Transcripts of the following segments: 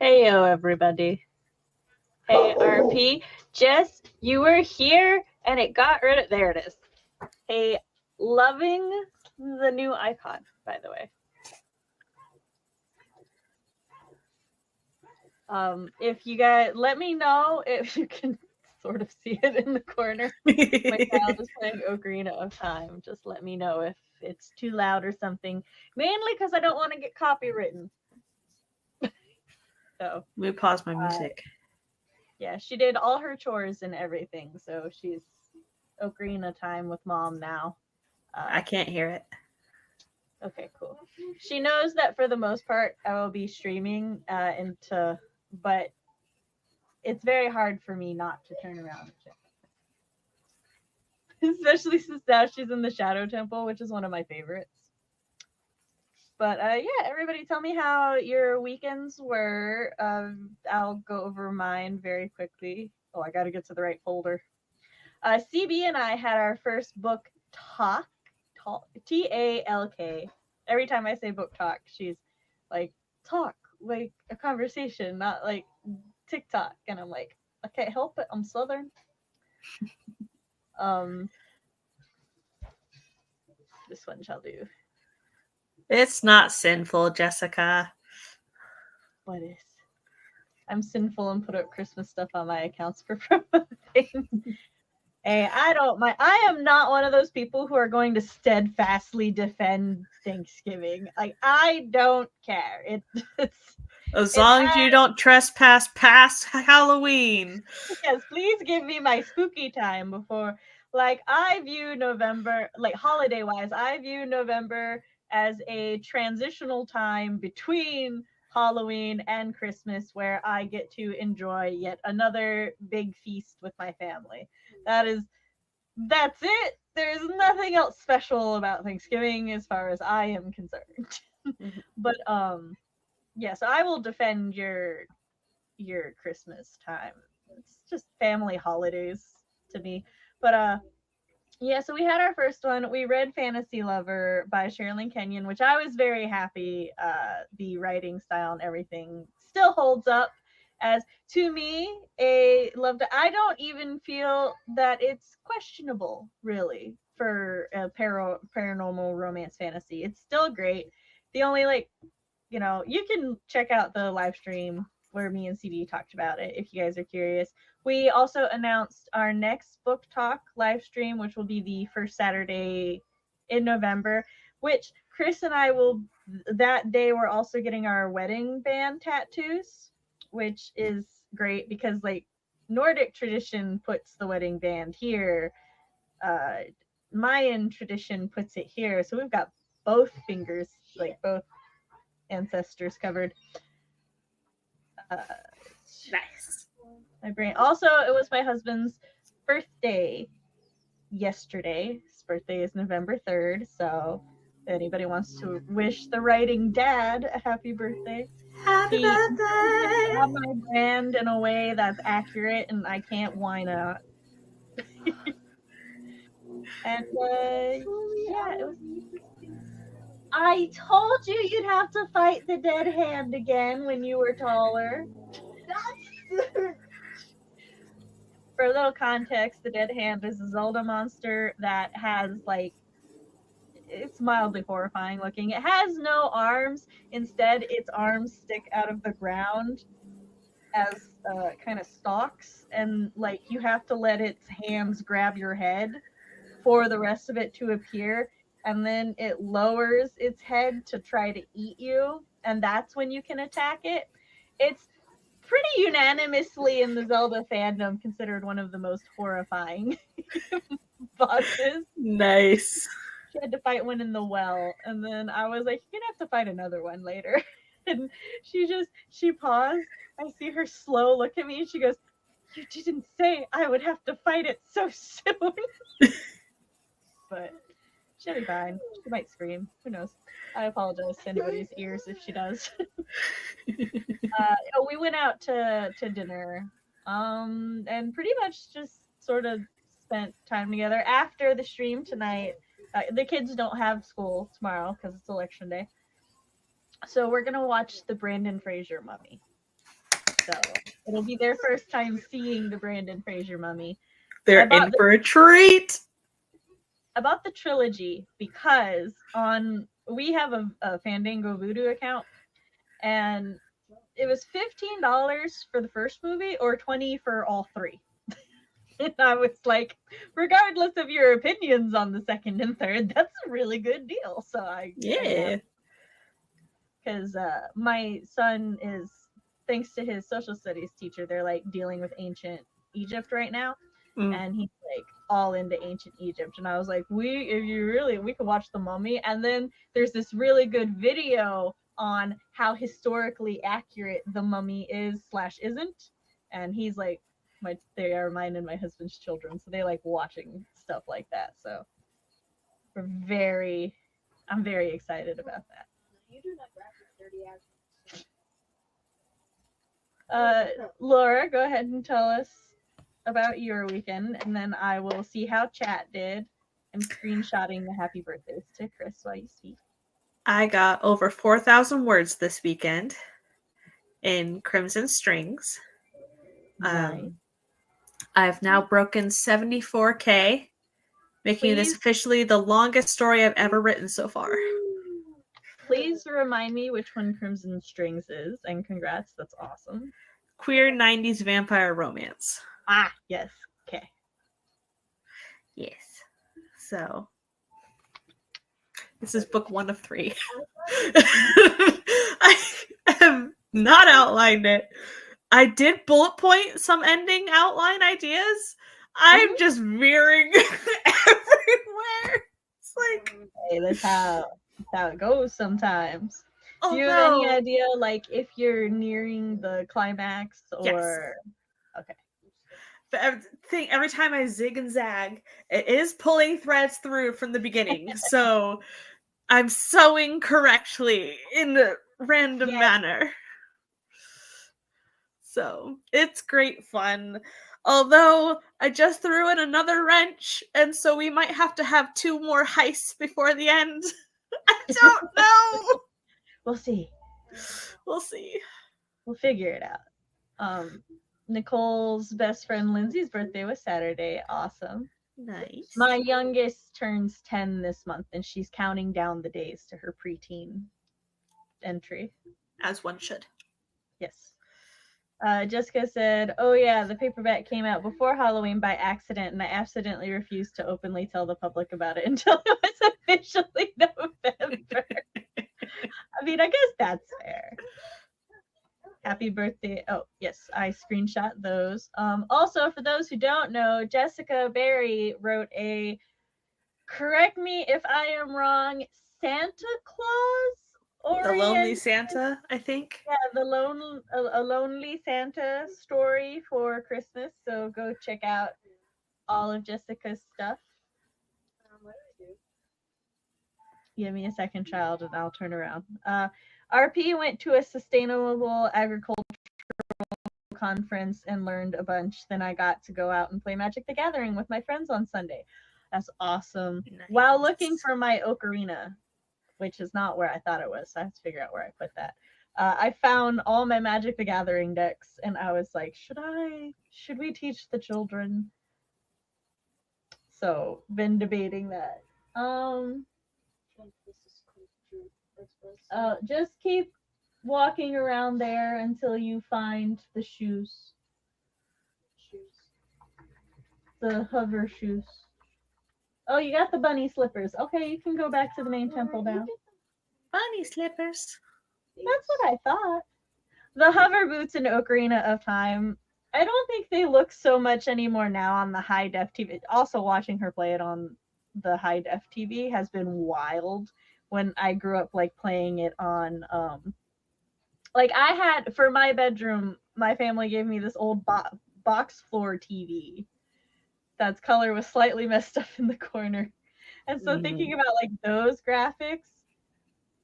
Heyo, everybody. Hey, RP. Jess, you were here and it got rid of. There it is. Hey, loving the new icon, by the way. If you guys let me know if you can sort of see it in the corner. My child is playing Ocarina of Time. Just let me know if it's too loud or something. Mainly because I don't want to get copywritten. So let me pause my music. Yeah, she did all her chores and everything, so she's Ocarina time with mom now. I can't hear it. Okay, cool. She knows that for the most part I will be streaming but it's very hard for me not to turn around and check. Especially since now she's in the Shadow Temple, which is one of my favorites. But yeah, everybody tell me how your weekends were. I'll go over mine very quickly. Oh, I gotta get to the right folder. CB and I had our first book talk, Talk. Every time I say book talk, she's like, talk, like a conversation, not like TikTok. And I'm like, I can't help it. I'm Southern. This one shall do. It's not sinful, Jessica. What is? I'm sinful and put up Christmas stuff on my accounts for promoting. Hey, I am not one of those people who are going to steadfastly defend Thanksgiving. Like, I don't care. As long as you don't trespass past Halloween. Yes, please give me my spooky time before. Like, I view November, like holiday-wise, I view November as a transitional time between Halloween and Christmas where I get to enjoy yet another big feast with my family. That's it. There's nothing else special about Thanksgiving as far as I am concerned. But yeah, so I will defend your Christmas time. It's just family holidays to me. But yeah, so we had our first one. We read Fantasy Lover by Sherilyn Kenyon, which I was very happy. The writing style and everything still holds up as, to me, a love. I don't even feel that it's questionable, really, for a paranormal romance fantasy. It's still great. The only, like, you can check out the live stream where me and CD talked about it if you guys are curious. We also announced our next book talk live stream, which will be the first Saturday in November, which Chris and I will, that day, we're also getting our wedding band tattoos, which is great because, like, Nordic tradition puts the wedding band here. Mayan tradition puts it here. So we've got both fingers, like both ancestors covered. Nice. My brain. Also, it was my husband's birthday yesterday. His birthday is November 3rd, so if anybody wants to wish the writing dad a happy birthday. Happy birthday! Have my brand in a way that's accurate, and I can't whine out. And yeah, it was. I told you you'd have to fight the dead hand again when you were taller. For a little context, the dead hand is a Zelda monster that has, like, it's mildly horrifying looking. It has no arms. Instead, its arms stick out of the ground as kind of stalks, and, like, you have to let its hands grab your head for the rest of it to appear, and then it lowers its head to try to eat you, and that's when you can attack it. It's pretty unanimously in the Zelda fandom considered one of the most horrifying bosses. Nice. She had to fight one in the well, and then I was like, you're gonna have to fight another one later. And she paused. I see her slow look at me, and she goes, you didn't say I would have to fight it so soon. But she'll be fine. She might scream. Who knows? I apologize to anybody's ears if she does. We went out to dinner, and pretty much just sort of spent time together. After the stream tonight, the kids don't have school tomorrow because it's election day, so we're gonna watch the Brandon Fraser Mummy. So it'll be their first time seeing the Brandon Fraser mummy. They're in for a treat. I bought the trilogy because we have a Fandango Voodoo account, and it was $15 for the first movie or $20 for all three. And I was like, regardless of your opinions on the second and third, that's a really good deal. So because my son is, thanks to his social studies teacher, they're like dealing with ancient Egypt right now. And he's like all into ancient Egypt. And I was like, we could watch The Mummy. And then there's this really good video on how historically accurate The Mummy is/isn't. And he's like, they are mine and my husband's children. So they like watching stuff like that. So I'm very excited about that. You do not graphic 30 hours. Laura, go ahead and tell us about your weekend, and then I will see how chat did. I'm screenshotting the happy birthdays to Chris while you speak. I got over 4,000 words this weekend in Crimson Strings. Nice. I've now broken 74K, making this officially the longest story I've ever written so far. Please remind me which one Crimson Strings is, and congrats, that's awesome. Queer 90s vampire romance. Ah, yes. Okay. Yes. So, this is book 1 of 3. I have not outlined it. I did bullet point some ending outline ideas. I'm just veering everywhere. It's like, hey, that's how it goes sometimes. Do you have any idea, like, if you're nearing the climax or? Yes. Okay. But every time I zig and zag, it is pulling threads through from the beginning. So I'm sewing correctly in a random manner. So it's great fun. Although I just threw in another wrench, and so we might have to have 2 more heists before the end. I don't know. We'll see. We'll see. We'll figure it out. Nicole's best friend Lindsay's birthday was Saturday. Awesome. Nice. My youngest turns 10 this month, and she's counting down the days to her preteen entry. As one should. Yes. Jessica said, oh yeah, the paperback came out before Halloween by accident, and I accidentally refused to openly tell the public about it until it was officially November. I mean, I guess that's fair. Happy birthday. Oh, yes, I screenshot those. Also, for those who don't know, Jessica Berry wrote a, correct me if I am wrong, Santa Claus? The Lonely Santa, I think. Yeah, a Lonely Santa story for Christmas. So go check out all of Jessica's stuff. What do I do? Give me a second, child, and I'll turn around. RP went to a sustainable agricultural conference and learned a bunch. Then I got to go out and play Magic the Gathering with my friends on Sunday. That's awesome. Nice. While looking for my ocarina, which is not where I thought it was. So I have to figure out where I put that. I found all my Magic the Gathering decks, and I was like, should we teach the children? So, been debating that. Just keep walking around there until you find the shoes. The hover shoes. Oh, you got the bunny slippers. Okay, you can go back to the main temple now. Bunny slippers. That's what I thought. The hover boots in Ocarina of Time, I don't think they look so much anymore now on the high def TV. Also, watching her play it on the high def TV has been wild. When I grew up like playing it on, like I had, for my bedroom, my family gave me this old box floor TV. That's color was slightly messed up in the corner. And so thinking about like those graphics,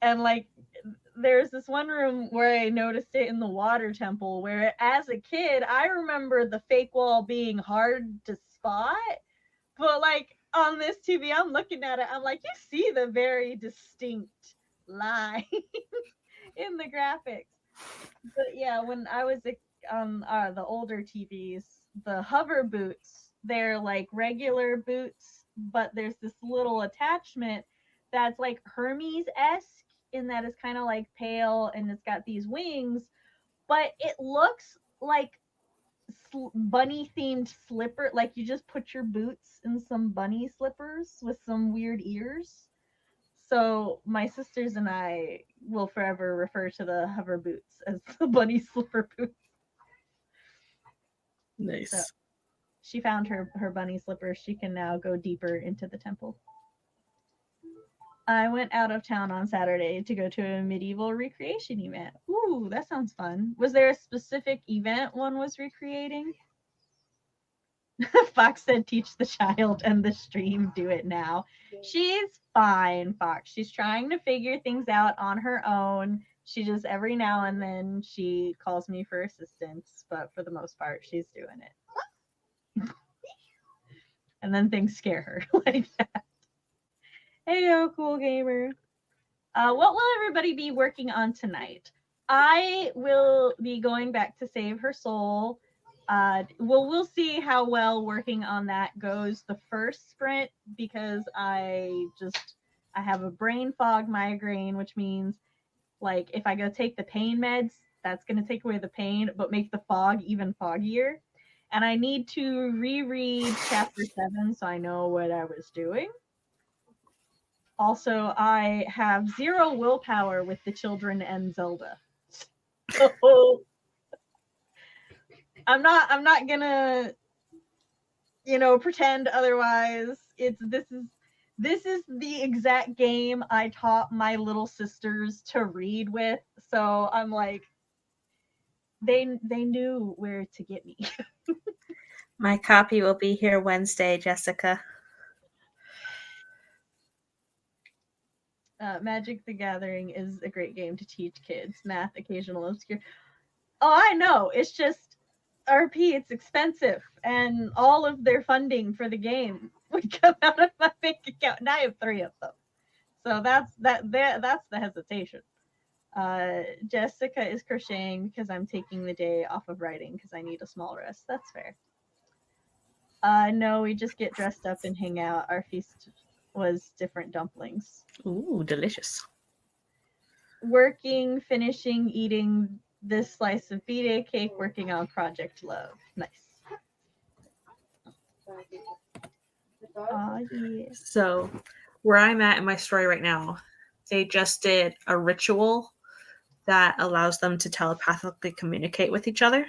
and like there's this one room where I noticed it in the water temple where as a kid, I remember the fake wall being hard to spot. But like on this TV, I'm looking at it, I'm like, you see the very distinct line in the graphics. But yeah, when I was on the older TVs, the hover boots, they're like regular boots, but there's this little attachment that's like Hermes esque in that it's kind of like pale and it's got these wings, but it looks like bunny themed slipper. Like you just put your boots in some bunny slippers with some weird ears. So my sisters and I will forever refer to the hover boots as the bunny slipper boots. Nice. So she found her bunny slippers. She can now go deeper into the temple. I went out of town on Saturday to go to a medieval recreation event. Ooh, that sounds fun. Was there a specific event one was recreating? Fox said, teach the child and the stream, do it now. She's fine, Fox. She's trying to figure things out on her own. She just, every now and then, she calls me for assistance, but for the most part, she's doing it. And then things scare her like that. Hey, yo, cool gamer. What will everybody be working on tonight? I will be going back to save her soul. We'll see how well working on that goes the first sprint, because I have a brain fog migraine, which means like if I go take the pain meds, that's going to take away the pain but make the fog even foggier. And I need to reread chapter 7 so I know what I was doing. Also, I have 0 willpower with the children and Zelda. So I'm not gonna, pretend otherwise. This is the exact game I taught my little sisters to read with. So I'm like, they knew where to get me. My copy will be here Wednesday, Jessica. Magic the Gathering is a great game to teach kids math, occasional obscure. Oh, I know. It's just RP. It's expensive, and all of their funding for the game would come out of my bank account, and I have 3 of them. So that's the hesitation. Jessica is crocheting because I'm taking the day off of writing because I need a small rest. That's fair. No, we just get dressed up and hang out. Our feast was different dumplings. Ooh, delicious. Working, finishing, eating this slice of B-Day cake, working on Project Love. Nice. Yeah. So, where I'm at in my story right now, they just did a ritual that allows them to telepathically communicate with each other.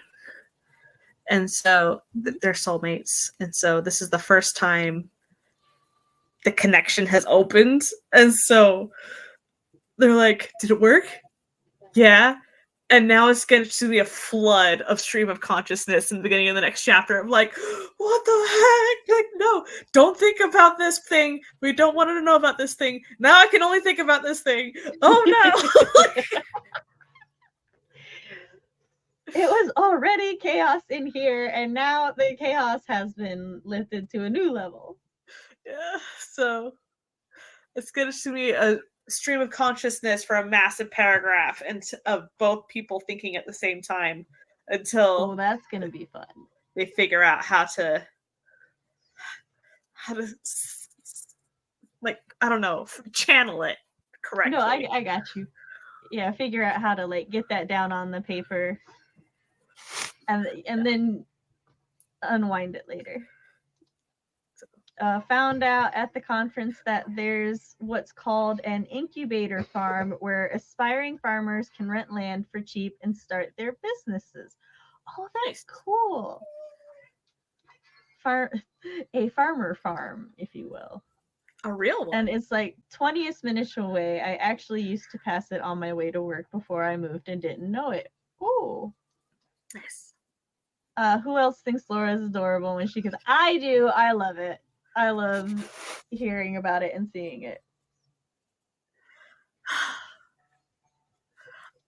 And so they're soulmates. And so this is the first time the connection has opened. And so they're like, did it work? Yeah. And now it's going to be a flood of stream of consciousness in the beginning of the next chapter. I'm like, what the heck? Like, no, don't think about this thing. We don't want to know about this thing. Now I can only think about this thing. Oh, no. It was already chaos in here, and now the chaos has been lifted to a new level. Yeah, so it's going to be a stream of consciousness for a massive paragraph and of both people thinking at the same time until that's going to be fun. They figure out how to like, I don't know, channel it correctly. No, I got you. Yeah, figure out how to like get that down on the paper and then unwind it later. Found out at the conference that there's what's called an incubator farm where aspiring farmers can rent land for cheap and start their businesses. Oh, that's cool. A farmer farm, if you will. A real one. And it's like 20th minutes away. I actually used to pass it on my way to work before I moved and didn't know it. Ooh. Nice. Who else thinks Laura is adorable when she goes? I do. I love it. I love hearing about it and seeing it.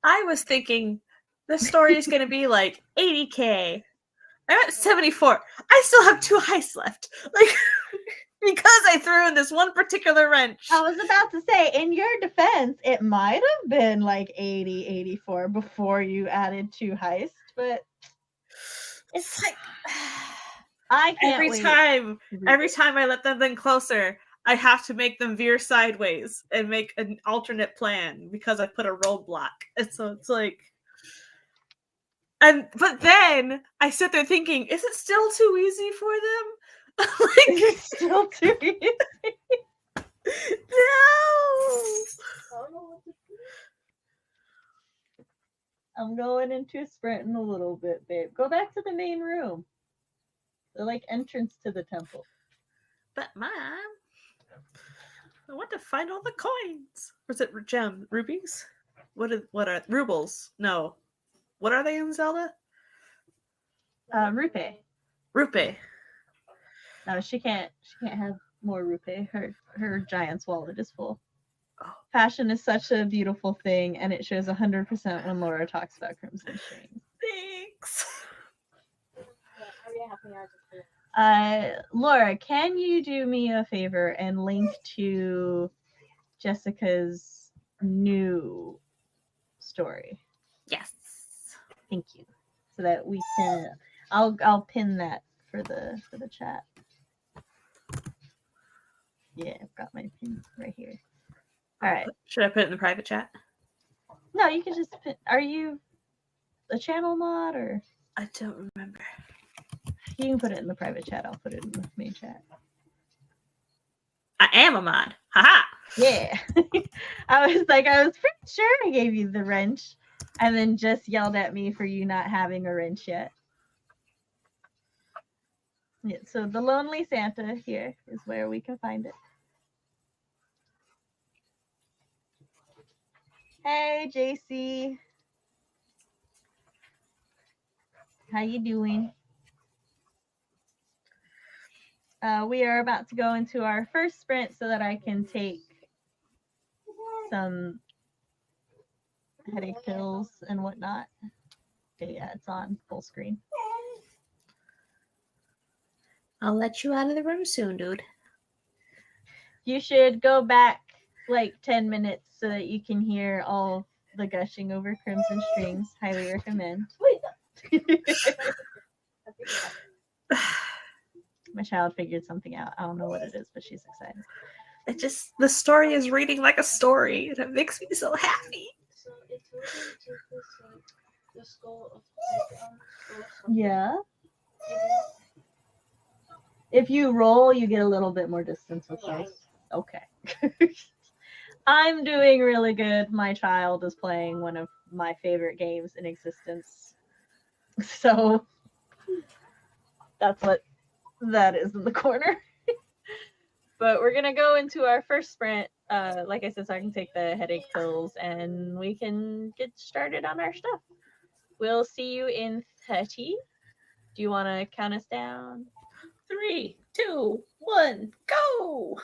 I was thinking the story is going to be like 80K. I'm at 74. I still have 2 heists left. Like, because I threw in this one particular wrench. I was about to say, in your defense, it might have been like 80, 84 before you added 2 heists, but It's like I can't every wait. time I let them in closer, I have to make them veer sideways and make an alternate plan because I put a roadblock. And so it's like, but then I sit there thinking, is it still too easy for them? It's still too easy. No. I'm going into a sprint in a little bit, babe. Go back to the main room. The like entrance to the temple. But Mom, I want to find all the coins. Was it rubies? What are rubles? No. What are they in Zelda? Rupe. Rupee. No, she can't have more rupe. Her giant's wallet is full. Oh. Passion is such a beautiful thing, and it shows 100% when Laura talks about Crimson Strings. Thanks. Laura, can you do me a favor and link to Jessica's new story? Yes. Thank you. So that we can I'll pin that for the chat. Yeah, I've got my pin right here. All right. Should I put it in the private chat? No, you can just pin. Are you a channel mod or? I don't remember. You can put it in the private chat. I'll put it in the main chat. I am a mod. Haha. Yeah. I was pretty sure I gave you the wrench and then just yelled at me for you not having a wrench yet. Yeah, so the Lonely Santa here is where we can find it. Hey, JC. How you doing? We are about to go into our first sprint so that I can take some headache pills and whatnot. Okay, yeah, it's on full screen. I'll let you out of the room soon, dude. You should go back like 10 minutes so that you can hear all the gushing over Crimson Strings. Highly recommend. My child figured something out. I don't know what it is, but she's excited. The story is reading like a story, and it makes me so happy. Yeah. If you roll, you get a little bit more distance with those. Okay. I'm doing really good. My child is playing one of my favorite games in existence. So that's what that is in the corner. But we're going to go into our first sprint. Like I said, so I can take the headache pills and we can get started on our stuff. We'll see you in 30. Do you want to count us down? 3, 2, 1, go!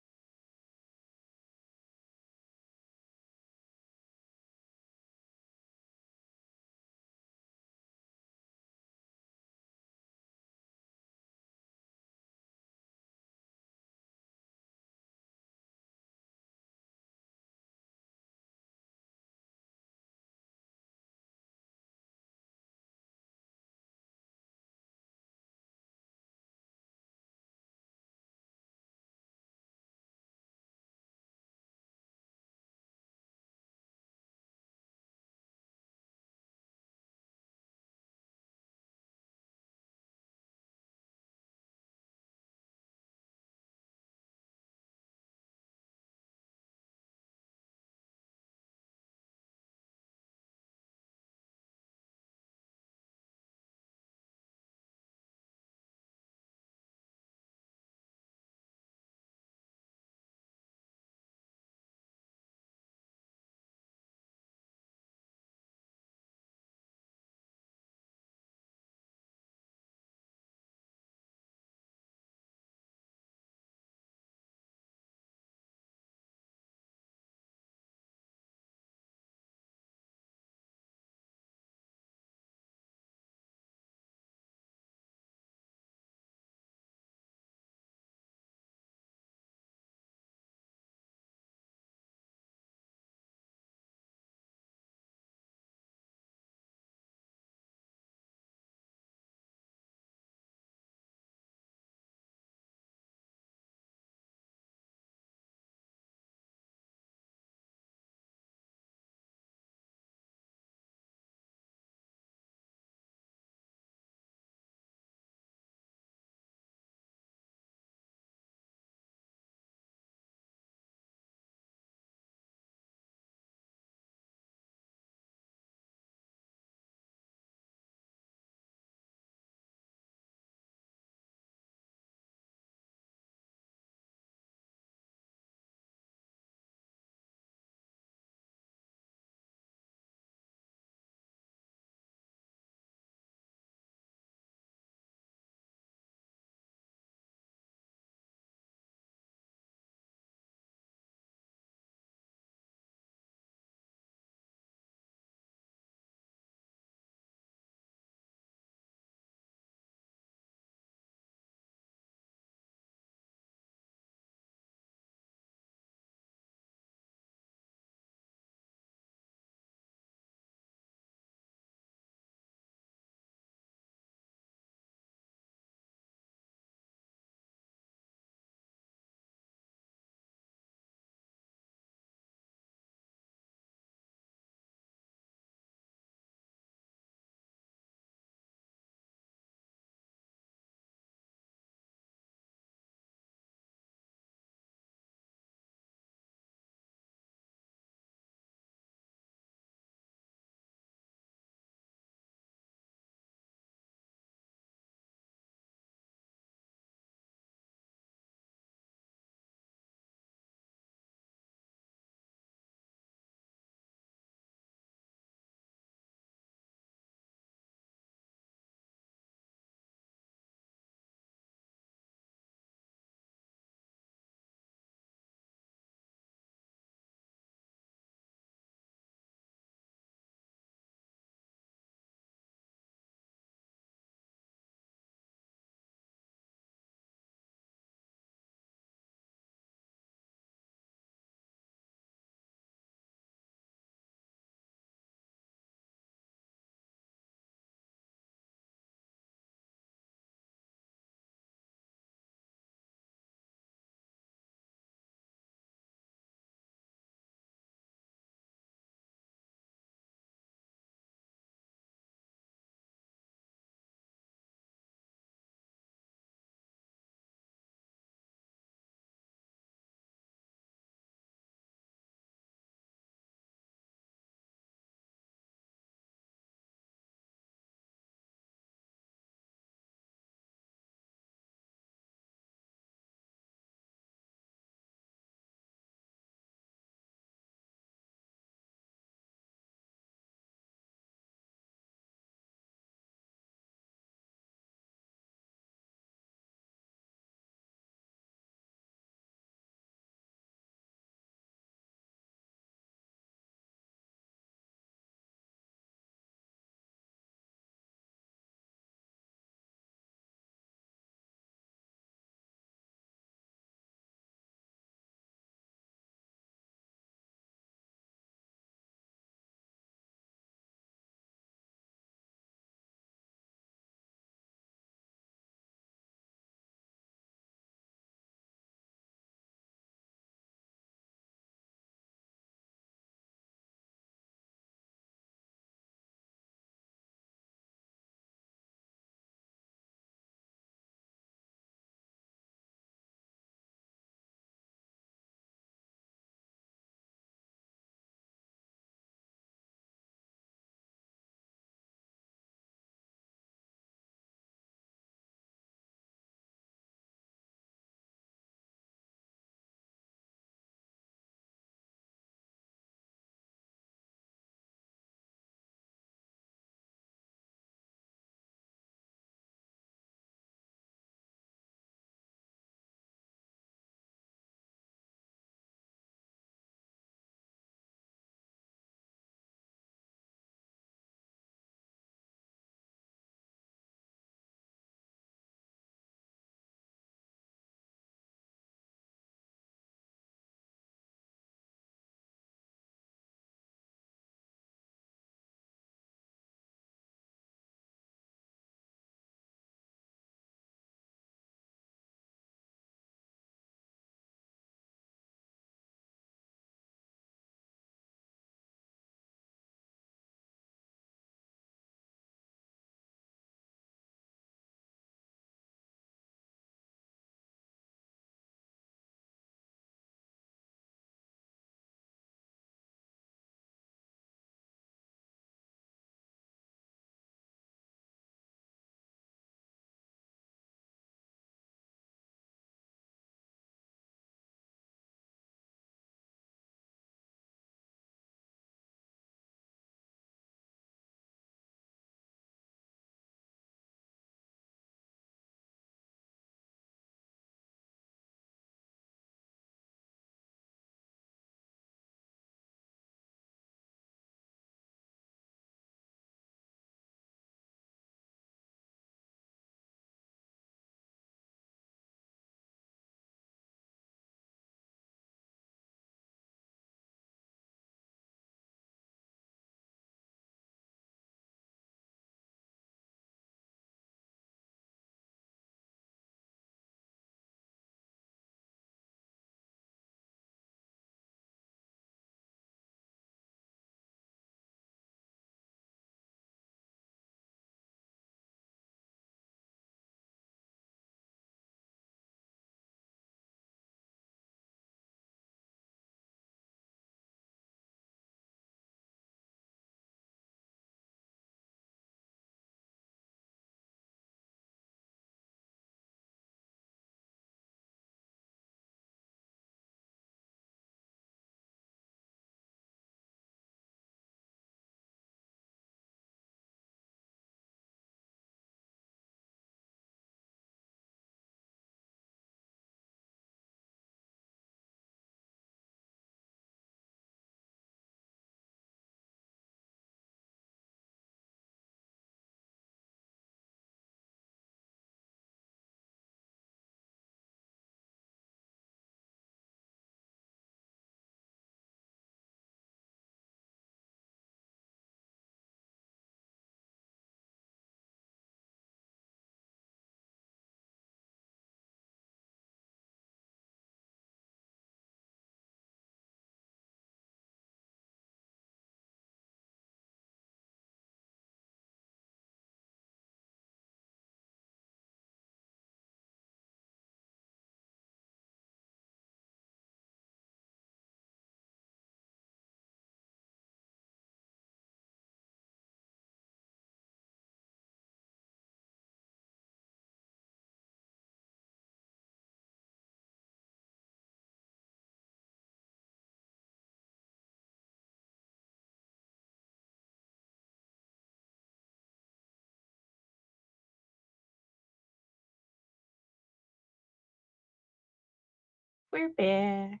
We're back.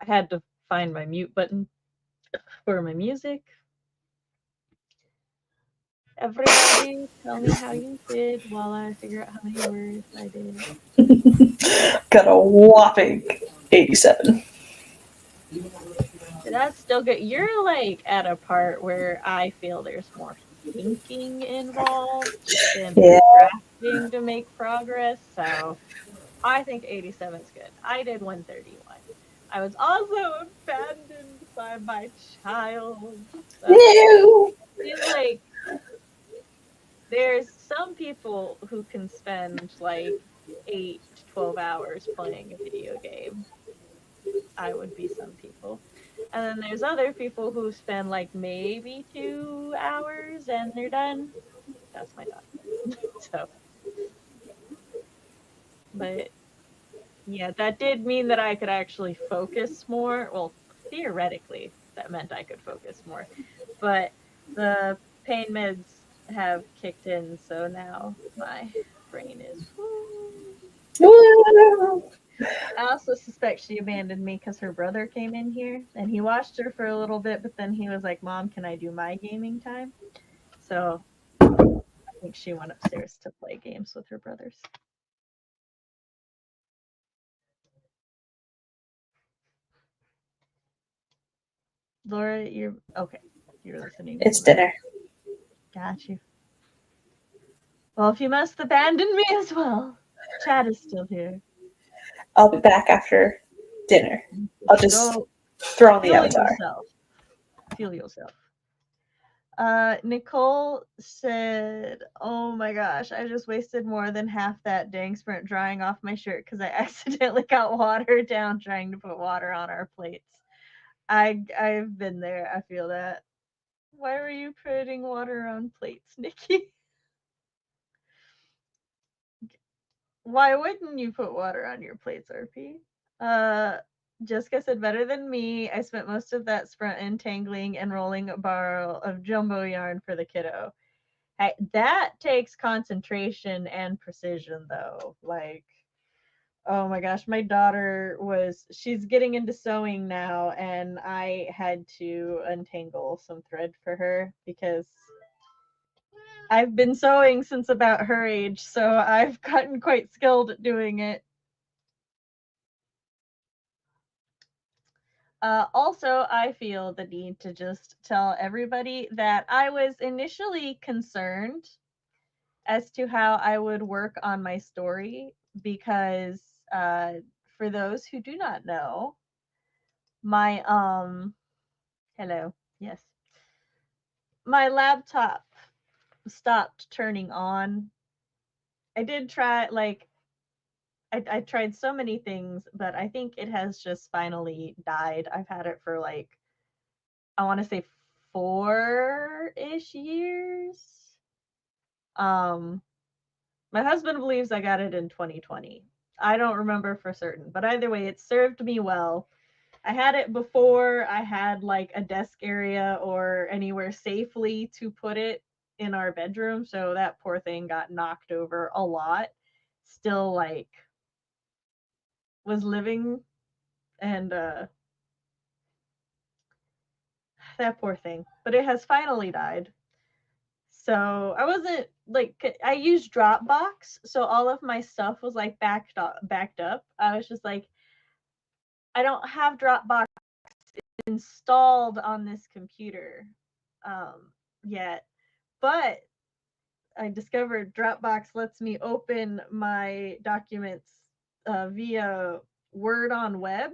I had to find my mute button for my music. Everybody, tell me how you did while I figure out how many words I did. Got a whopping 87. That's still good. You're like at a part where I feel there's more thinking involved than Yeah. drafting to make progress. So I think 87 is good. I did 131. I was also abandoned by my child. So No. he's like, there's some people who can spend like 8 to 12 hours playing a video game. I would be some people. And then there's other people who spend like maybe 2 hours and they're done. That's my daughter. So, but yeah, that did mean that I could actually focus more. Well, theoretically, that meant I could focus more. But the pain meds have kicked in, so now my brain is. I also suspect she abandoned me because her brother came in here and he watched her for a little bit, but then he was like, "Mom, can I do my gaming time?" So I think she went upstairs to play games with her brothers. Laura, you're okay. You're listening to It's my. dinner. Got you. Well, if you must abandon me as well, Chad is still here. I'll be back after dinner. I'll just Go throw on the feel avatar. yourself. Feel yourself. Nicole said, "Oh my gosh, I just wasted more than half that dang sprint drying off my shirt because I accidentally got water down trying to put water on our plates." I've been there. I feel that. Why were you putting water on plates, Nikki? Why wouldn't you put water on your plates, RP? Uh, Jessica said, "Better than me. I spent most of that sprint entangling and rolling a barrel of jumbo yarn for the kiddo." That takes concentration and precision, though. Like, oh my gosh, my daughter she's getting into sewing now, and I had to untangle some thread for her because I've been sewing since about her age, so I've gotten quite skilled at doing it. Also, I feel the need to just tell everybody that I was initially concerned as to how I would work on my story because, for those who do not know, my hello, yes, my laptop stopped turning on. I did try like I tried so many things, but I think it has just finally died. I've had it for like I want to say 4-ish years. Um, my husband believes I got it in 2020. I don't remember for certain, but either way, it served me well. I had it before I had like a desk area or anywhere safely to put it in our bedroom, so that poor thing got knocked over a lot. Still like was living and that poor thing. But it has finally died. So I wasn't like I used Dropbox, so all of my stuff was like backed up. I was just like I don't have Dropbox installed on this computer yet, but I discovered Dropbox lets me open my documents via Word on Web.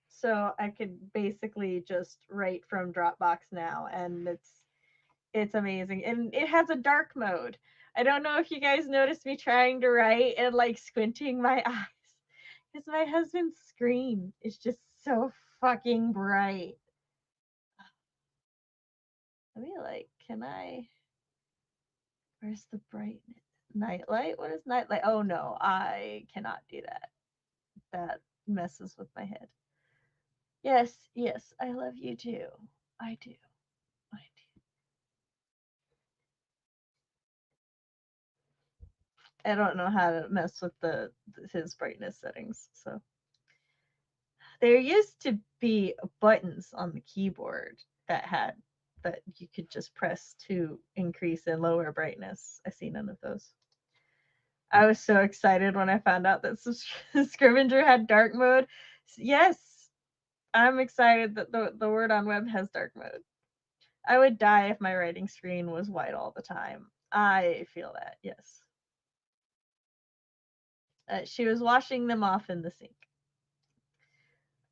So I could basically just write from Dropbox now, and it's amazing. And it has a dark mode. I don't know if you guys noticed me trying to write and like squinting my eyes because my husband's screen is just so fucking bright. Let me like, can I? Where's the brightness? Nightlight? What is nightlight? Oh no, I cannot do that. That messes with my head. Yes, yes, I love you too. I do. I do. I don't know how to mess with his brightness settings. So there used to be buttons on the keyboard that you could just press to increase and lower brightness. I see none of those. I was so excited when I found out that Scrivenger had dark mode. Yes, I'm excited that the word on web has dark mode. I would die if my writing screen was white all the time. I feel that, yes. She was washing them off in the sink.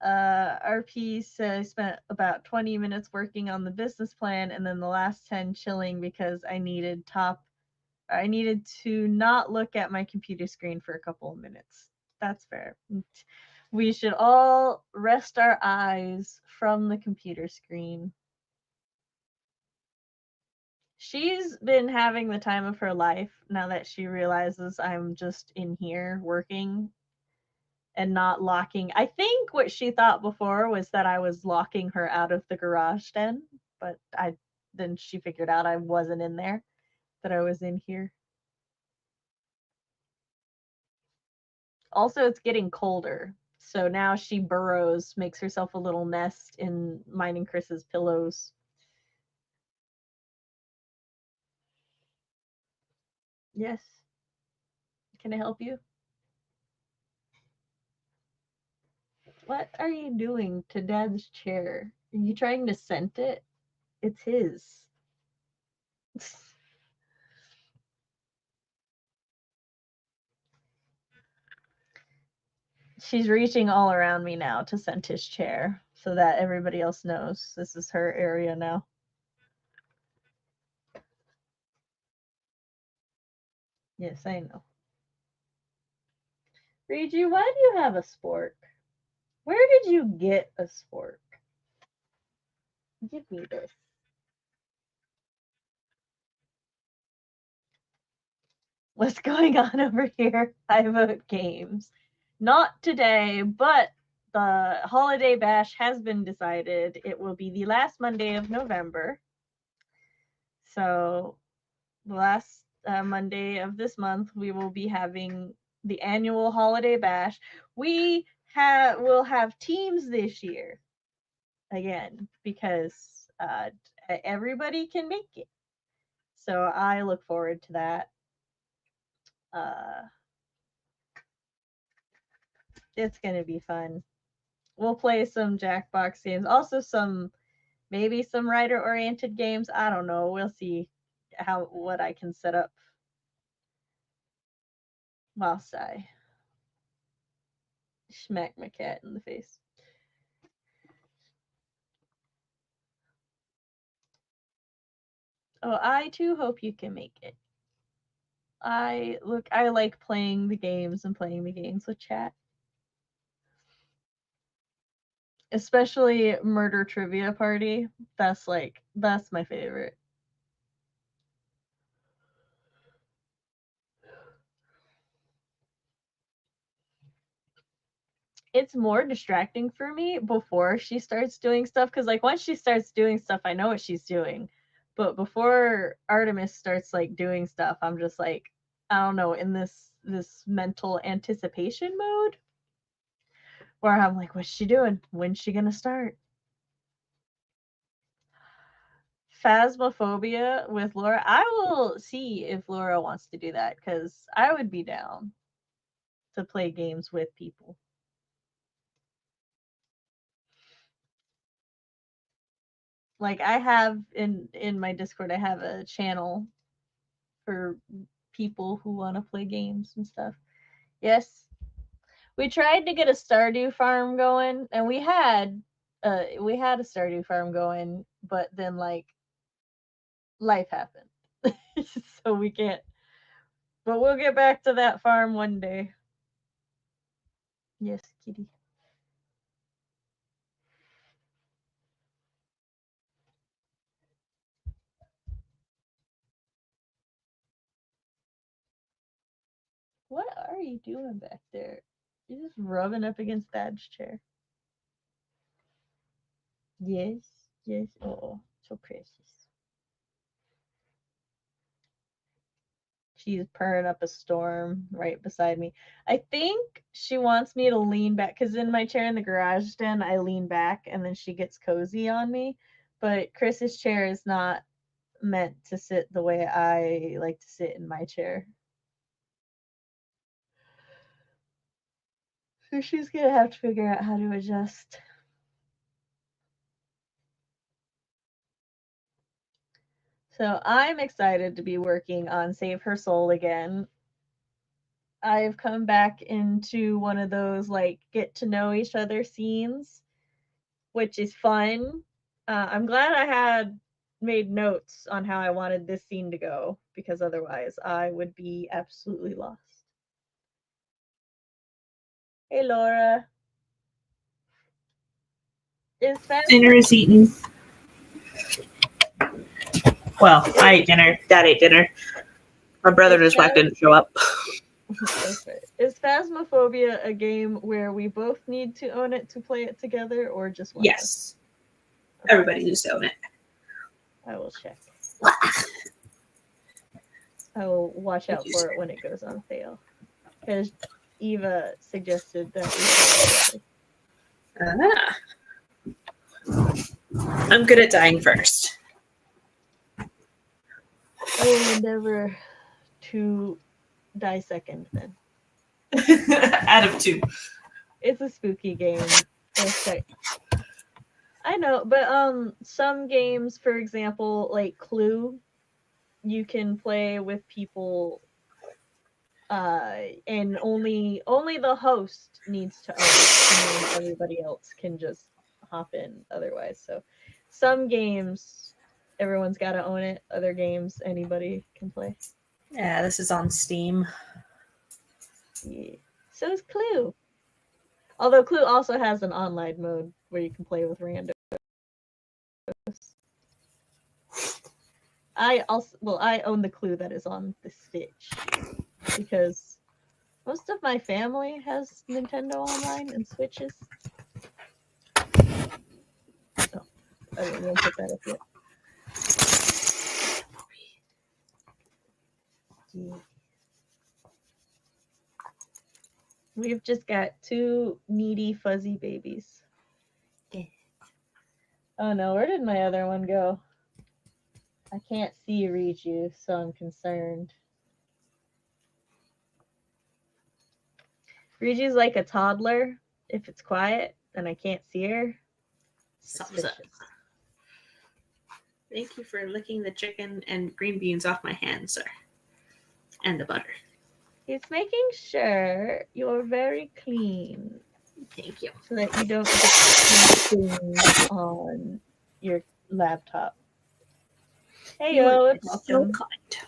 RP says I spent about 20 minutes working on the business plan and then the last 10 chilling because I needed to not look at my computer screen for a couple of minutes. That's fair. We should all rest our eyes from the computer screen. She's been having the time of her life now that she realizes I'm just in here working and not locking. I think what she thought before was that I was locking her out of the garage den, but then she figured out I wasn't in there, that I was in here. Also, it's getting colder, so now she burrows, makes herself a little nest in mine and Chris's pillows. Yes. Can I help you? What are you doing to Dad's chair? Are you trying to scent it? It's his. She's reaching all around me now to scent his chair so that everybody else knows this is her area now. Yes, I know. Riju, why do you have a spork? Where did you get a spork? Give me this. What's going on over here? I vote games. Not today, but the holiday bash has been decided. It will be the last Monday of November. So, the last Monday of this month, we will be having the annual holiday bash. We will have teams this year again because everybody can make it. So I look forward to that. It's gonna be fun. We'll play some Jackbox games, also maybe some writer oriented games. I don't know. We'll see what I can set up whilst I smack my cat in the face. Oh, I too hope you can make it. I like playing the games and playing the games with chat. Especially Murder Trivia Party. That's my favorite. It's more distracting for me before she starts doing stuff because once she starts doing stuff, I know what she's doing. But before Artemis starts doing stuff, I'm just I don't know, in this mental anticipation mode where I'm like, what's she doing? When's she gonna start? Phasmophobia with Laura. I will see if Laura wants to do that because I would be down to play games with people. I have in my Discord, I have a channel for people who want to play games and stuff. Yes, we tried to get a Stardew farm going, and we had a Stardew farm going, but then life happened, so we can't. But we'll get back to that farm one day. Yes, kitty. What are you doing back there? You're just rubbing up against Dad's chair. Yes, yes. Oh, so precious. She's purring up a storm right beside me. I think she wants me to lean back because in my chair in the garage den, I lean back and then she gets cozy on me. But Chris's chair is not meant to sit the way I like to sit in my chair. So she's gonna have to figure out how to adjust. So I'm excited to be working on Save Her Soul again. I've come back into one of those like get to know each other scenes, which is fun. I'm glad I had made notes on how I wanted this scene to go because otherwise I would be absolutely lost. Hey Laura. Is Dinner is eaten. Well, I ate dinner. Dad ate dinner. My brother and his wife didn't show up. Okay. Is Phasmophobia a game where we both need to own it to play it together, or just one? Yes. Everybody needs to own it. I will check. I will watch out for it when it goes on sale. Because Eva suggested that we I'm good at dying first. I will endeavor to die second then. Out of 2. It's a spooky game. I know, but some games, for example, like Clue, you can play with people and only the host needs to own it, and everybody else can just hop in otherwise. So some games everyone's got to own it, other games anybody can play. Yeah, this is on Steam. Yeah. So is Clue. Although Clue also has an online mode where you can play with randos. I own the Clue that is on the Switch because most of my family has Nintendo Online and Switches. So I didn't even put that up yet. Yeah. We've just got 2 needy fuzzy babies. Yeah. Oh no, where did my other one go? I can't see Riju, so I'm concerned. Riju's like a toddler. If it's quiet and I can't see her, Something's up. Thank you for licking the chicken and green beans off my hands, sir. And the butter. He's making sure you're very clean. Thank you. So that you don't get things on your laptop. Hey yo, it's so kind.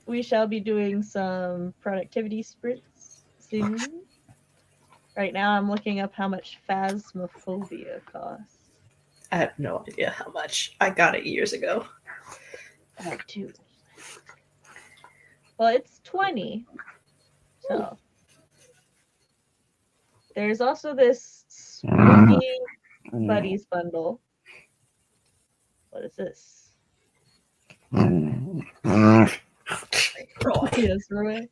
We shall be doing some productivity sprints soon. Right now I'm looking up how much Phasmophobia costs. I have no idea how much. I got it years ago. I do. Well, it's 20. So there's also this spooky buddies bundle. What is this? Yes, Roy.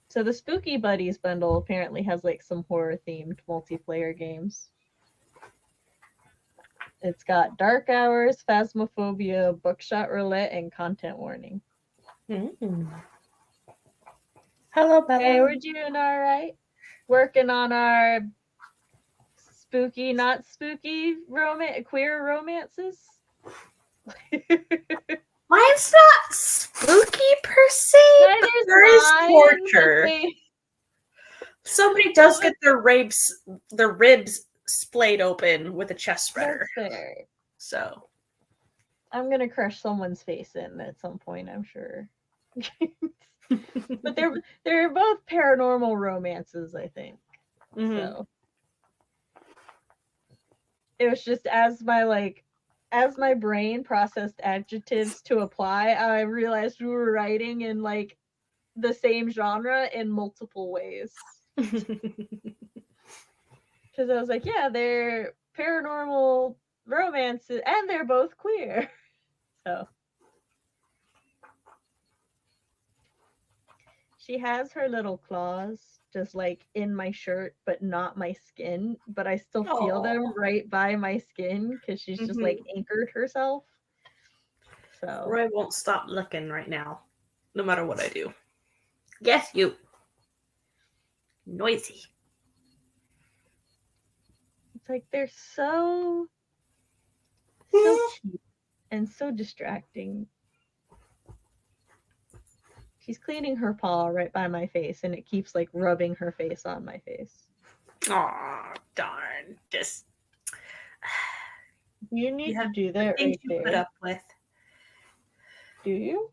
So the Spooky Buddies bundle apparently has like some horror themed multiplayer games. It's got Dark Hours, Phasmophobia, Bookshot Roulette, and Content Warning. Mm-hmm. Hello, Bella. Hey, we're doing all right. Working on our spooky, not spooky queer romances. Mine's not spooky per se. There is torture. Somebody does get their ribs splayed open with a chest spreader. That's fair. So I'm gonna crush someone's face in at some point, I'm sure. But they're both paranormal romances, I think. Mm-hmm. So it was just as my brain processed adjectives to apply, I realized we were writing in like the same genre in multiple ways. Because I was like, yeah, they're paranormal romances, and they're both queer. So she has her little claws just like in my shirt, but not my skin. But I still feel them right by my skin because she's just like anchored herself. So Roy won't stop looking right now, no matter what I do. Yes, you. Noisy. it's like they're so cute and so distracting. She's cleaning her paw right by my face, and it keeps like rubbing her face on my face. Aw, darn. Just You need to do the that things right you put there. up with. Do you?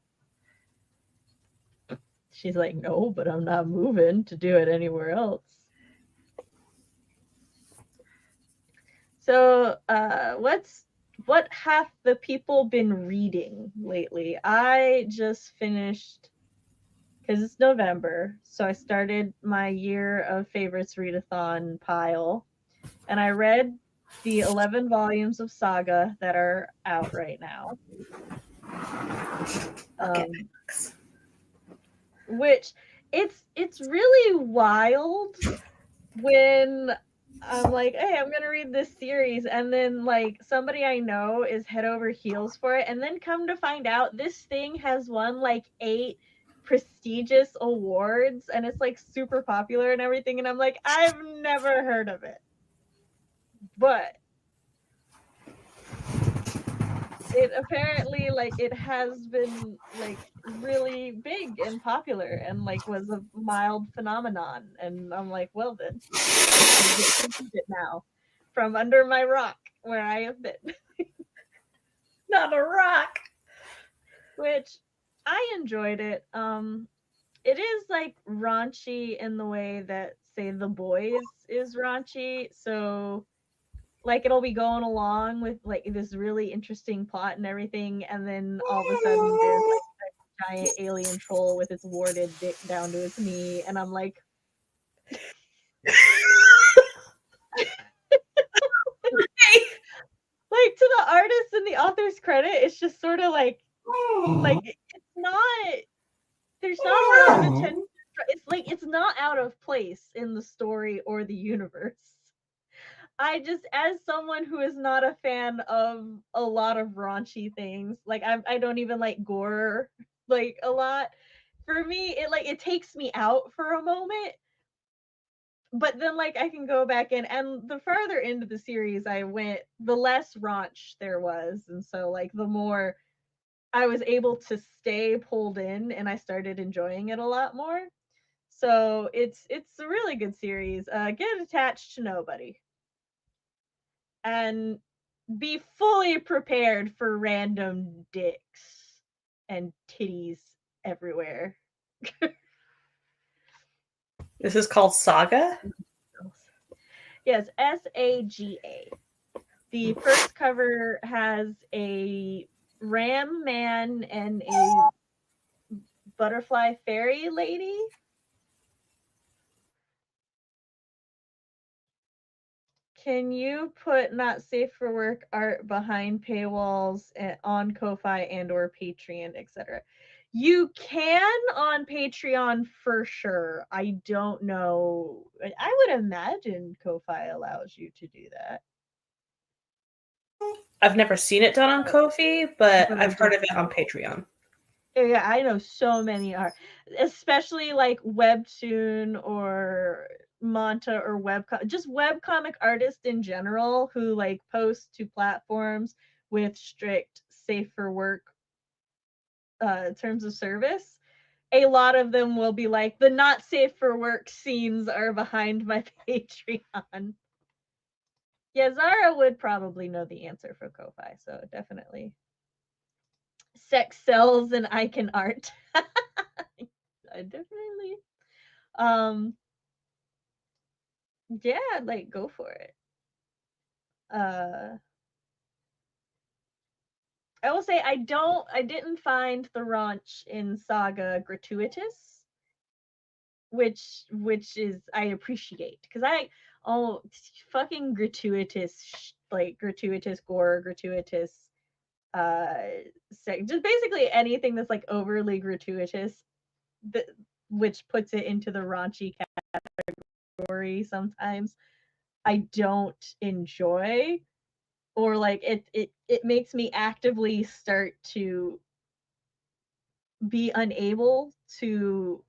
She's like, no, but I'm not moving to do it anywhere else. So, what have the people been reading lately? I just finished, because it's November, so I started my year of favorites readathon pile, and I read the 11 volumes of Saga that are out right now. Which it's really wild when I'm like, hey, I'm gonna read this series, and then like somebody I know is head over heels for it, and then come to find out this thing has won like 8 prestigious awards, and it's like super popular and everything, and I'm like, I've never heard of it, but it apparently like it has been like really big and popular and like was a mild phenomenon, and I'm like, well then I get to read it now from under my rock where I have been. Not a rock. Which I enjoyed it. It is like raunchy in the way that say The Boys is raunchy, so like it'll be going along with like this really interesting plot and everything, and then all of a sudden there's like a giant alien troll with its warded dick down to its knee, and I'm like like to the artist and the author's credit, it's just sort of like it's not, there's not a lot of attention. It's like it's not out of place in the story or the universe. I just, as someone who is not a fan of a lot of raunchy things, like I don't even like gore like a lot. For me, it like it takes me out for a moment, but then like I can go back in, and the further into the series I went, the less raunch there was, and so like the more I was able to stay pulled in, and I started enjoying it a lot more. So it's a really good series. Get attached to nobody, and be fully prepared for random dicks and titties everywhere. This is called Saga? Yes, SAGA. The first cover has a ram man and a butterfly fairy lady. Can you put not safe for work art behind paywalls on Ko-Fi and or Patreon, etc.? You can on Patreon for sure. I don't know. I would imagine Ko-Fi allows you to do that. I've never seen it done on Ko-fi, but I've heard of it on Patreon. Yeah, I know so many are, especially like webtoon or manta or just webcomic artists in general who like post to platforms with strict safe for work terms of service. A lot of them will be like, the not safe for work scenes are behind my Patreon. Yeah, Zara would probably know the answer for Ko-Fi, so definitely. Sex sells and icon art. I definitely. Yeah, like go for it. I will say I didn't find the raunch in Saga gratuitous, which is I appreciate, because fucking gratuitous gratuitous gore, gratuitous just basically anything that's like overly gratuitous, that which puts it into the raunchy category sometimes, I don't enjoy, or like it makes me actively start to be unable to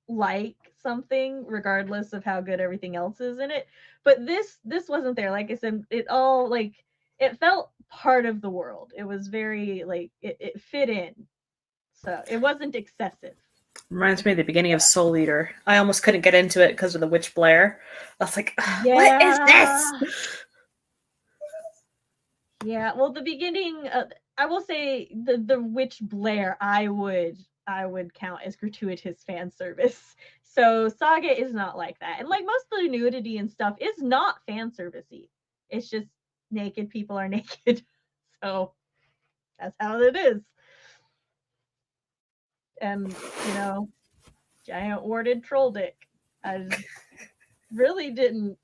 like something regardless of how good everything else is in it. But this wasn't there. Like I said, it all like it felt part of the world. It was very like it fit in. So it wasn't excessive. Reminds me of the beginning of Soul Eater. I almost couldn't get into it because of the Witch Blair. I was like, what is this? Yeah, well, the beginning, I will say the Witch Blair, I would count as gratuitous fan service. So Saga is not like that, and like most of the nudity and stuff is not fan servicey. It's just naked people are naked, so that's how it is. And giant warded troll dick. I really didn't.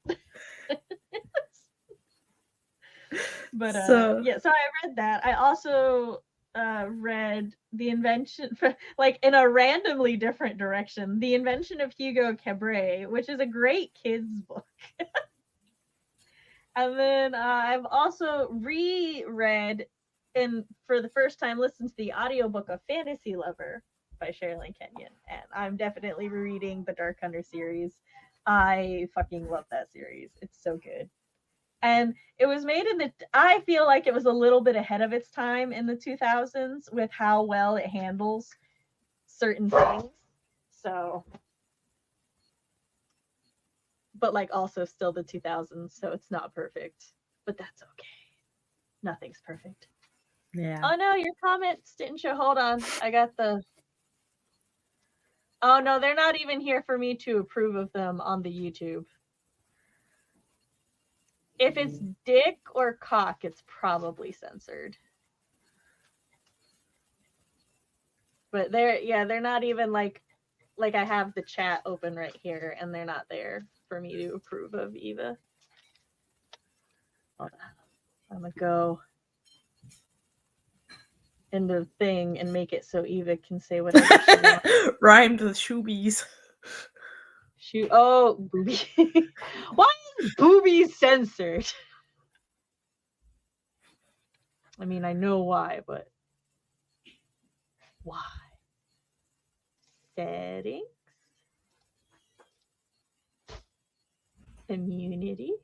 But So- yeah, so I read that. I also read The Invention, like in a randomly different direction, The Invention of Hugo Cabret, which is a great kids book. And then I've also reread and for the first time listened to the audiobook of Fantasy Lover by Sherilyn Kenyon. And I'm definitely rereading the Dark Hunter series. I fucking love that series. It's so good. And it was made I feel like it was a little bit ahead of its time in the 2000s with how well it handles certain things. So, but like also still the 2000s, so it's not perfect, but that's okay. Nothing's perfect. Yeah. Oh no, your comments didn't show. Hold on. I got the. Oh no, they're not even here for me to approve of them on the YouTube. If it's dick or cock, it's probably censored. But they're not even like I have the chat open right here and they're not there for me to approve of, Eva. Hold on. I'm gonna go in the thing and make it so Eva can say whatever she wants. Rhymed with shoobies. Oh, booby. Why is booby censored? I mean, I know why, but why? Settings. Community.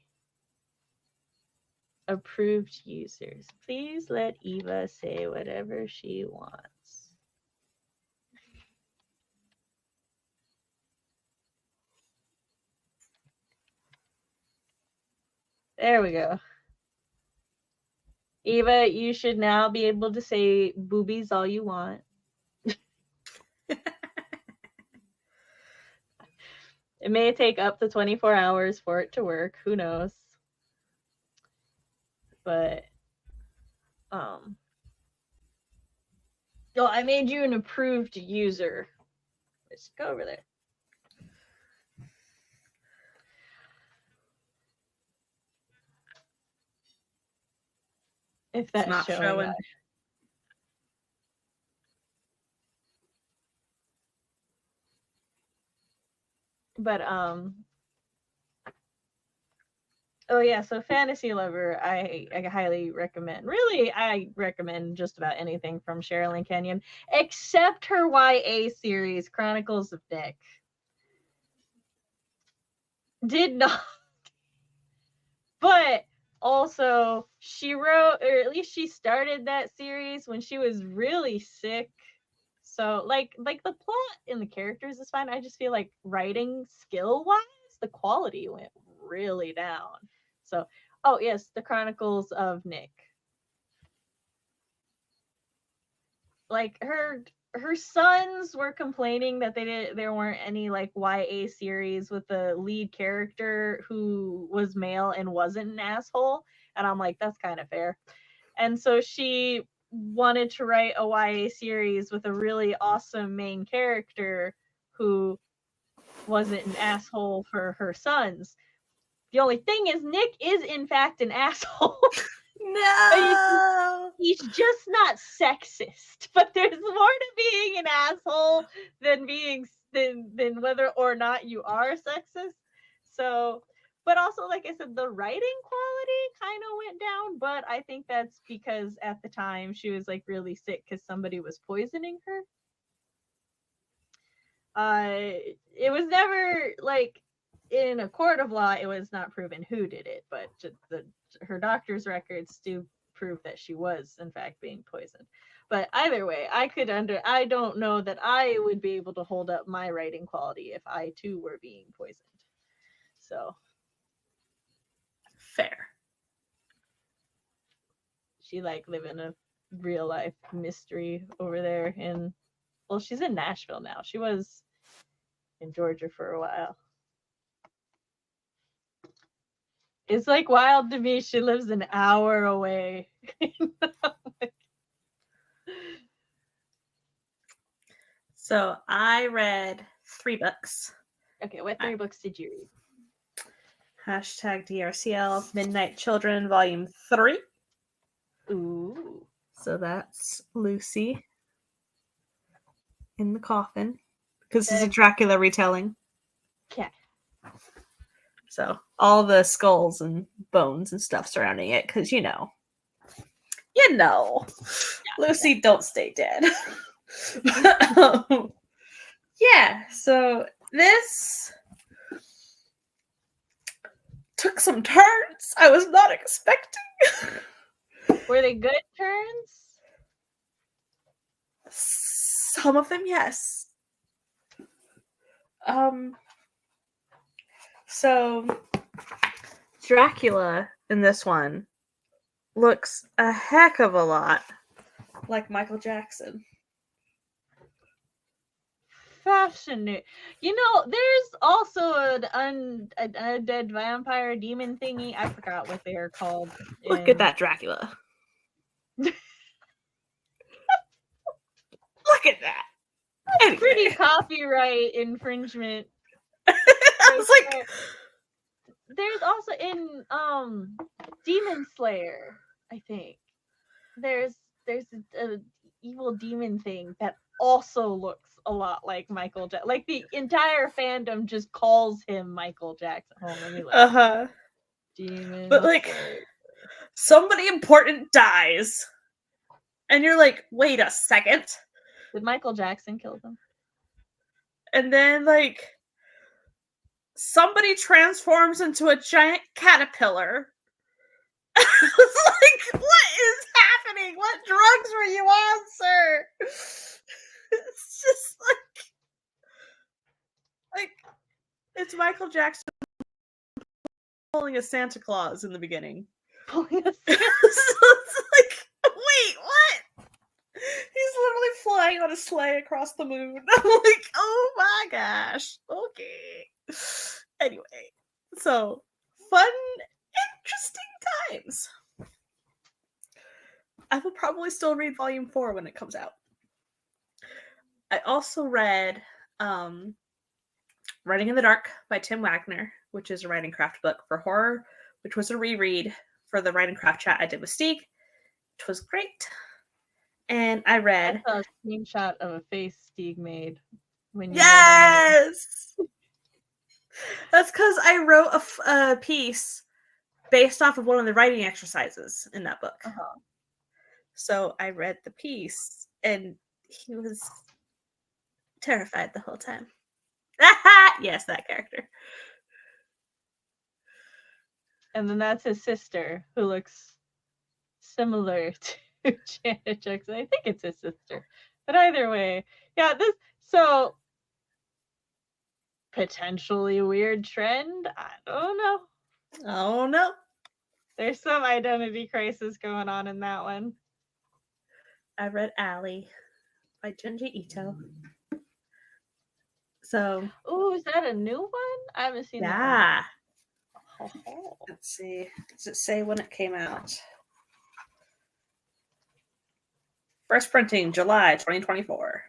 Approved users. Please let Eva say whatever she wants. There we go. Eva, you should now be able to say boobies all you want. It may take up to 24 hours for it to work. Who knows? But, oh, I made you an approved user. Let's go over there. If that's not showing up. But oh yeah, so Fantasy Lover, I highly recommend. Really, I recommend just about anything from Sherilyn Kenyon, except her YA series, Chronicles of Nick. Did not. But also, she wrote, or at least she started that series when she was really sick. So like the plot and the characters is fine. I just feel like writing skill wise, the quality went really down. So, oh yes, the Chronicles of Nick. Like her sons were complaining that there weren't any like YA series with the lead character who was male and wasn't an asshole, and I'm like, that's kind of fair. And so she wanted to write a YA series with a really awesome main character who wasn't an asshole for her sons. The only thing is, Nick is in fact an asshole. No. He's just not sexist, but there's more to being an asshole than than whether or not you are sexist. So, but also, like I said, the writing quality kind of went down, but I think that's because at the time she was like really sick because somebody was poisoning her. It was never like in a court of law, it was not proven who did it, but just her doctor's records do prove that she was in fact being poisoned. But either way, I don't know that I would be able to hold up my writing quality if I too were being poisoned. So fair. She like living a real life mystery over there in, well, she's in Nashville now. She was in Georgia for a while. It's like wild to me. She lives an hour away. So I read 3 books. Okay, what 3 books did you read? Hashtag DRCL Midnight Children Volume 3. Ooh. So that's Lucy in the coffin. Because it's a Dracula retelling. Okay. So all the skulls and bones and stuff surrounding it, because Lucy don't stay dead. Yeah, so this took some turns I was not expecting. Were they good turns? Some of them, yes. So Dracula in this one looks a heck of a lot like Michael Jackson. Fascinating. There's also an undead vampire demon thingy. I forgot what they are called. Look at that Dracula. Look at that. Anyway. Pretty copyright infringement. I was like, there's also in Demon Slayer, I think. There's a evil demon thing that also looks a lot like Michael Jackson. Like the entire fandom just calls him Michael Jackson. Oh, let me look. Demon. But like, somebody important dies, and you're like, wait a second. Did Michael Jackson kill them? And then like, somebody transforms into a giant caterpillar. I was like, what is happening? What drugs were you on, sir? It's just like it's Michael Jackson pulling a Santa Claus in the beginning. So it's like, wait, what? He's literally flying on a sleigh across the moon. I'm like, oh my gosh. Okay. Anyway, so fun, interesting times. I will probably still read Volume 4 when it comes out. I also read Writing in the Dark by Tim Wagner, which is a writing craft book for horror, which was a reread for the writing craft chat I did with Steve, which was great. And I read... I saw a screenshot of a face Steve made. When you yes! That's because I wrote a piece based off of one of the writing exercises in that book. So I read the piece, and he was terrified the whole time. Yes, that character. And then that's his sister, who looks similar to Janet Jackson. I think it's his sister. But either way, yeah, so potentially weird trend. I don't know. Oh no. There's some identity crisis going on in that one. I read Allie by Junji Ito. So, ooh, is that a new one? I haven't seen that one. Let's see. Does it say when it came out? First printing, July 2024.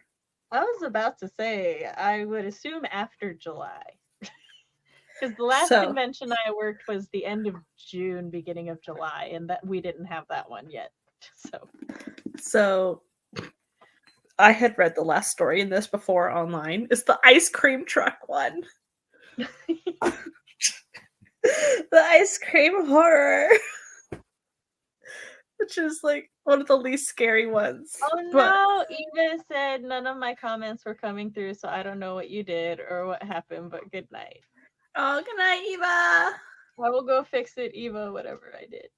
I was about to say, I would assume after July. Because the last So- convention I worked was the end of June, beginning of July, and that we didn't have that one yet. So I had read the last story in this before online. It's the ice cream truck one. The ice cream horror. Which is like one of the least scary ones. Oh no, Eva said none of my comments were coming through, so I don't know what you did or what happened, but good night. Oh, good night, Eva. I will go fix it, Eva, whatever I did.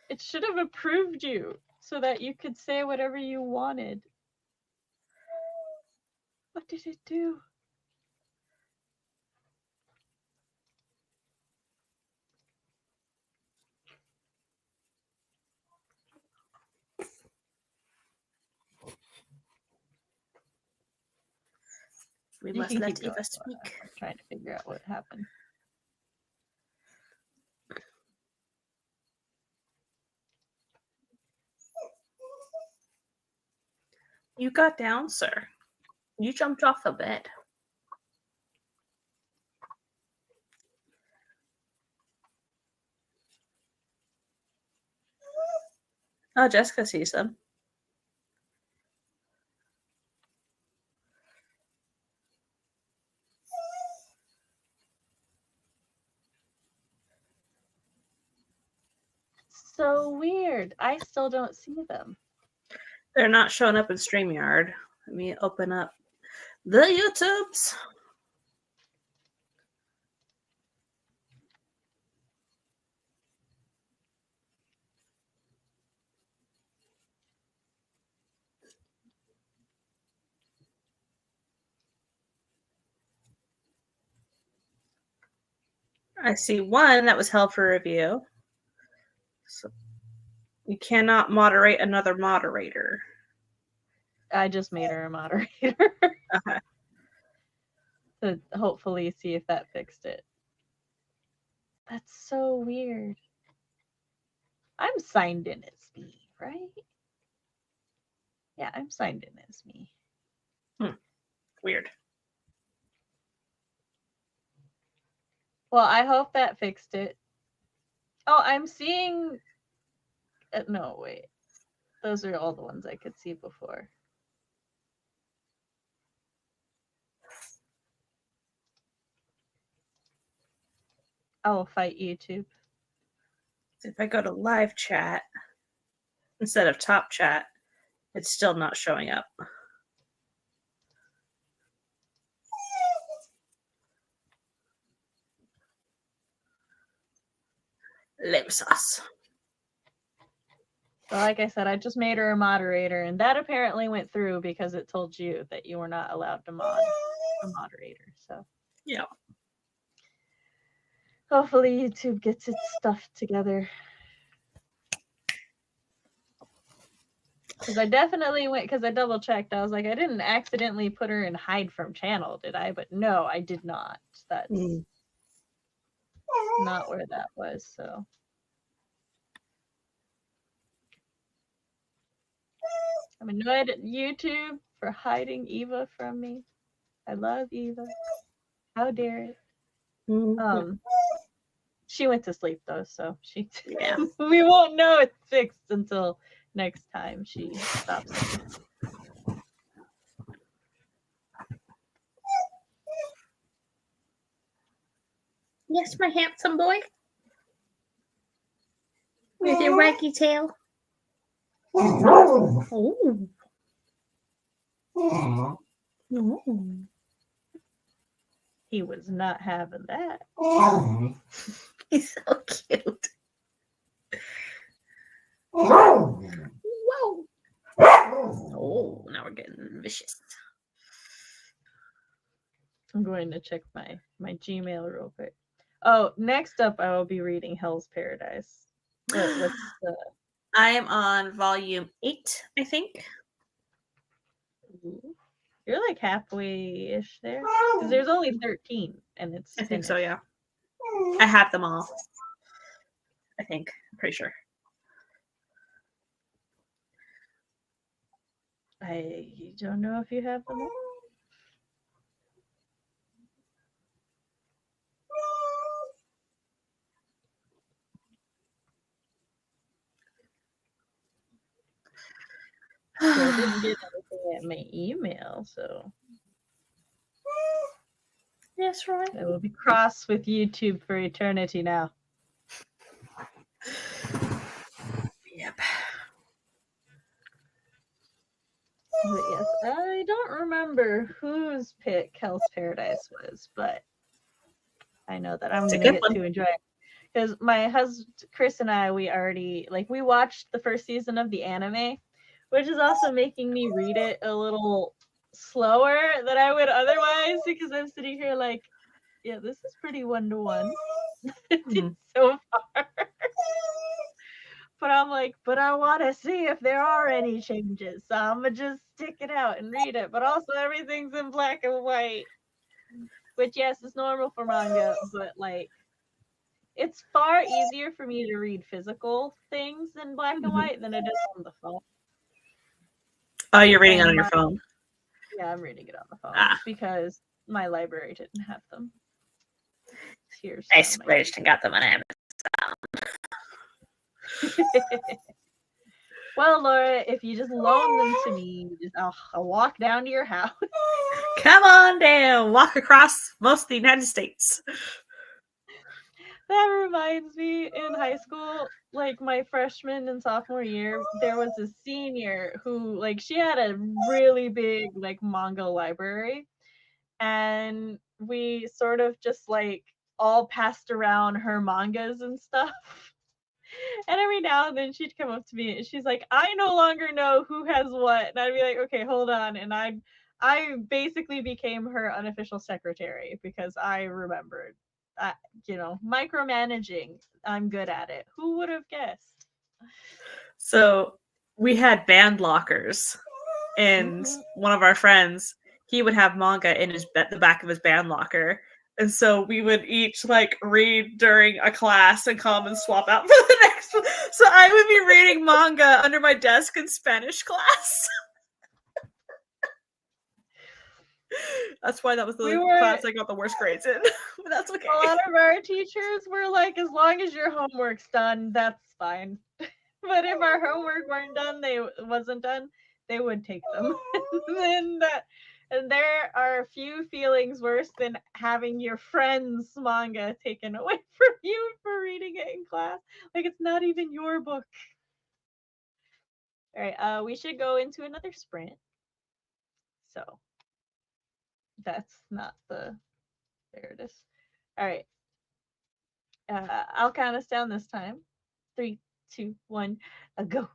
It should have approved you so that you could say whatever you wanted. What did it do? We You must can let keep going. Eva speak. I'm trying to figure out what happened. You got down, sir. You jumped off the bed. Oh, Jessica sees them. So weird. I still don't see them. They're not showing up in StreamYard. Let me open up the YouTubes. I see one that was held for review. So you cannot moderate another moderator. I just made her a moderator. Okay. To hopefully see if that fixed it. That's so weird. I'm signed in as me, right? Yeah, I'm signed in as me. Weird. Well, I hope that fixed it. Oh, I'm seeing... no, wait. Those are all the ones I could see before. I will fight YouTube. If I go to live chat instead of top chat, it's still not showing up. Lip sauce. So like I said, I just made her a moderator, and that apparently went through because it told you that you were not allowed to mod a moderator. So yeah. Hopefully YouTube gets its stuff together. Because I definitely went, because I double checked. I was like, I didn't accidentally put her in hide from channel, did I? But no, I did not. That's not where that was. So I'm annoyed at YouTube for hiding Eva from me. I love Eva. How dare it? She went to sleep though, so she Yeah. we won't know it's fixed until next time she stops. Yes, my handsome boy. With your waggy tail. Oh. Oh. He was not having that. He's so cute. Whoa. Oh, now we're getting vicious. I'm going to check my Gmail real quick. Oh, next up I will be reading Hell's Paradise. What's the... I am on volume 8, I think. You're like halfway-ish there. Because there's only 13 and it's I think so, finished. yeah. I have them all. I think. I'm pretty sure. I don't know if you have them all. Still didn't get anything at my email, so Yes, right. I will be cross with YouTube for eternity now. Yep. But yes, I don't remember whose pick Hell's Paradise was, but I know that I'm It's a gonna good get one. to enjoy it. Because my husband Chris and I, we already we watched the first season of the anime, which is also making me read it a little slower than I would otherwise, because I'm sitting here like, yeah, this is pretty 1-to-1 Mhm. so far. But I'm like, but I want to see if there are any changes, so I'm gonna just stick it out and read it. But also, everything's in black and white, which yes, is normal for manga, but like, it's far easier for me to read physical things in black and Mhm. white than it is on the phone. Oh, you're reading it And on your phone. yeah, I'm reading it on the phone Ah. because my library didn't have them. Tears I down my squished and got them on Amazon. Well, Laura, if you just loan them to me, I'll walk down to your house. Come on down. Walk across most of the United States. That reminds me, in high school, like my freshman and sophomore year, there was a senior who, like, she had a really big, like, manga library. And we sort of just, like, all passed around her mangas and stuff. And every now and then she'd come up to me and she's like, I no longer know who has what. And I'd be like, okay, hold on. And I basically became her unofficial secretary because I remembered. Micromanaging. I'm good at it. Who would have guessed? So we had band lockers, and one of our friends, he would have manga in the back of his band locker. And so we would each like read during a class and come and swap out for the next one. So I would be reading manga under my desk in Spanish class. That's why that was the class I got the worst grades in. But that's okay. A lot of our teachers were like, as long as your homework's done, that's fine. But if our homework wasn't done, they would take them. And there are few feelings worse than having your friend's manga taken away from you for reading it in class. Like, it's not even your book. All right, we should go into another sprint. So that's not the. There it is. All right. I'll count us down this time. 3, 2, 1, go.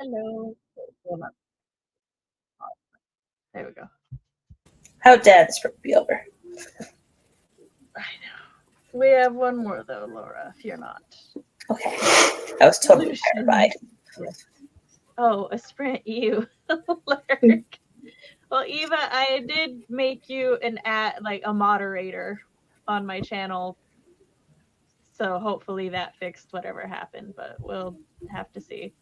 Hello. Hold on. There we go. How dare this be over? I know. We have one more though, Laura. Fear not. Okay. I was totally terrified. Oh, a sprint you. Lark. Well, Eva, I did make you a moderator on my channel, so hopefully that fixed whatever happened, but we'll have to see.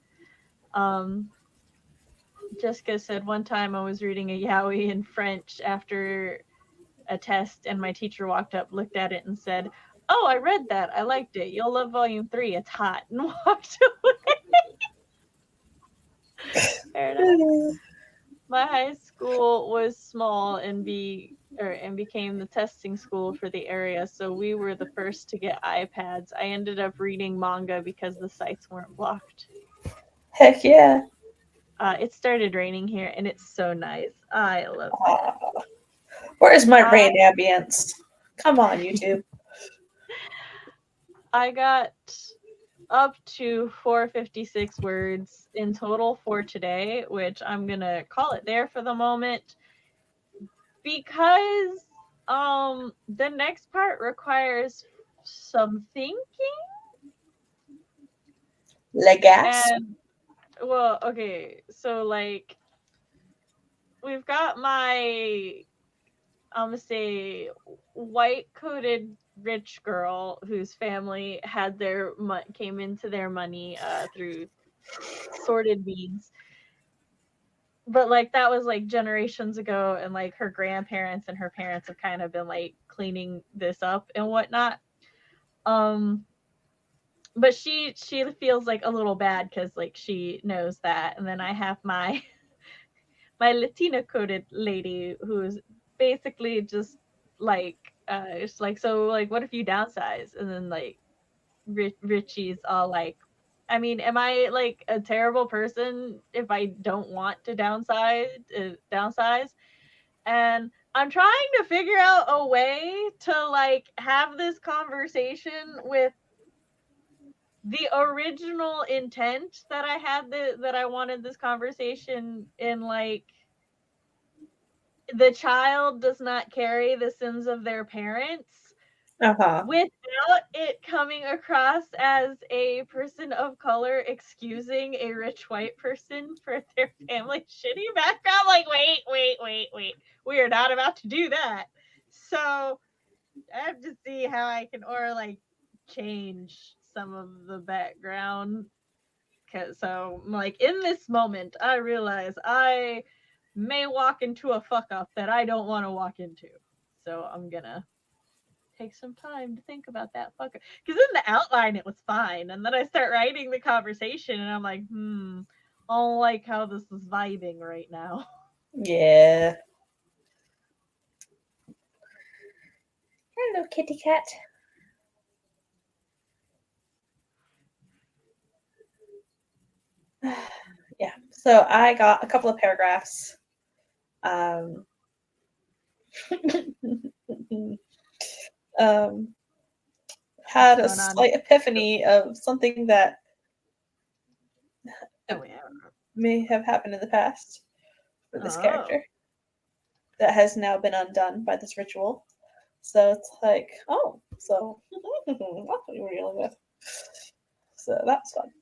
Jessica said one time I was reading a yaoi in French after a test, and my teacher walked up, looked at it, and said, "Oh, I read that. I liked it. You'll love volume 3. It's hot," and walked away. Fair enough. My high school was small and became the testing school for the area, so we were the first to get iPads. I ended up reading manga because the sites weren't blocked. Heck yeah. It started raining here, and it's so nice. I love it. Where's my rain ambience? Come on, YouTube. I got up to 456 words in total for today, which I'm gonna call it there for the moment, because the next part requires some thinking. Legas. And well, okay, so like we've got my, I'm gonna say, white coated rich girl whose family had their came into their money through sorted means, but like that was like generations ago, and like her grandparents and her parents have kind of been like cleaning this up and whatnot. But she feels like a little bad because like she knows that. And then I have my my Latina coded lady who's basically just like it's like, so like what if you downsize? And then like Richie's all like, I mean, am I like a terrible person if I don't want to downsize? And I'm trying to figure out a way to like have this conversation with the original intent that I had, that I wanted this conversation in, like, the child does not carry the sins of their parents, without it coming across as a person of color excusing a rich white person for their family shitty background. Like, wait. We are not about to do that. So I have to see how I can, or like, change some of the background. So, like, in this moment, I realize I may walk into a fuck up that I don't want to walk into. So I'm gonna take some time to think about that fuck up. Because in the outline, it was fine. And then I start writing the conversation, and I'm like, I don't like how this is vibing right now. Yeah. Hello, kitty cat. Yeah. So I got a couple of paragraphs. Had a slight epiphany of something that may have happened in the past for this character that has now been undone by this ritual. So it's like, oh, so that's what you were dealing with. So that's fun.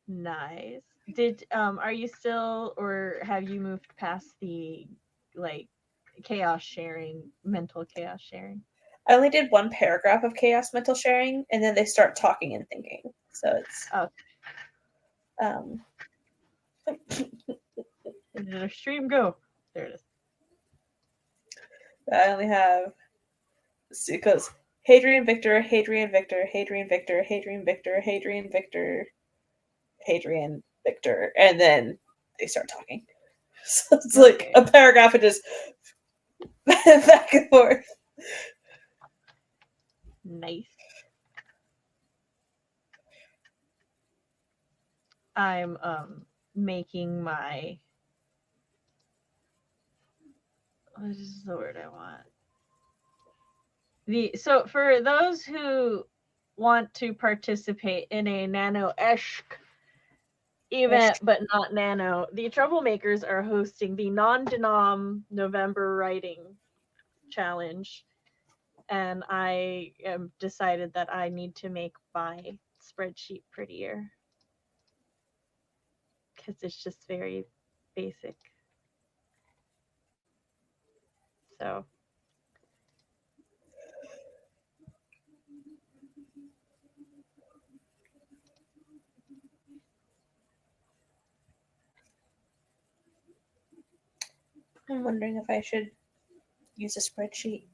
Nice. Did are you still, or have you moved past the like mental chaos sharing? I only did one paragraph of chaos mental sharing, and then they start talking and thinking. So it's Where did our stream go? There it is. I only have, it goes Hadrian Victor, Hadrian Victor, Hadrian Victor, Hadrian Victor, Hadrian Victor, Hadrian Victor, and then they start talking. So it's like a paragraph of just back and forth. Nice. I'm making my, what is the word I want? So for those who want to participate in a nano-esque event, but not nano. The Troublemakers are hosting the non-denom November writing challenge, and I am decided that I need to make my spreadsheet prettier because it's just very basic. So I'm wondering if I should use a spreadsheet.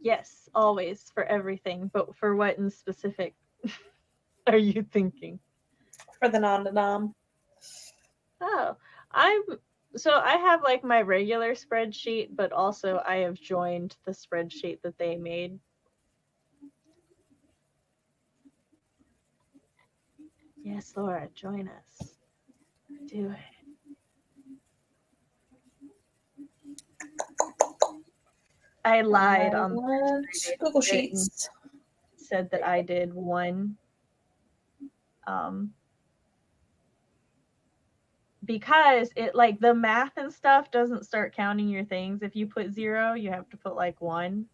yes, always for everything, but for what in specific are you thinking? For the non-denom. Oh, I have like my regular spreadsheet, but also I have joined the spreadsheet that they made. Yes, Laura, join us. Do it. I lied on the first Google day and Sheets. said that I did one. Because it like the math and stuff doesn't start counting your things. If you put 0, you have to put like 1.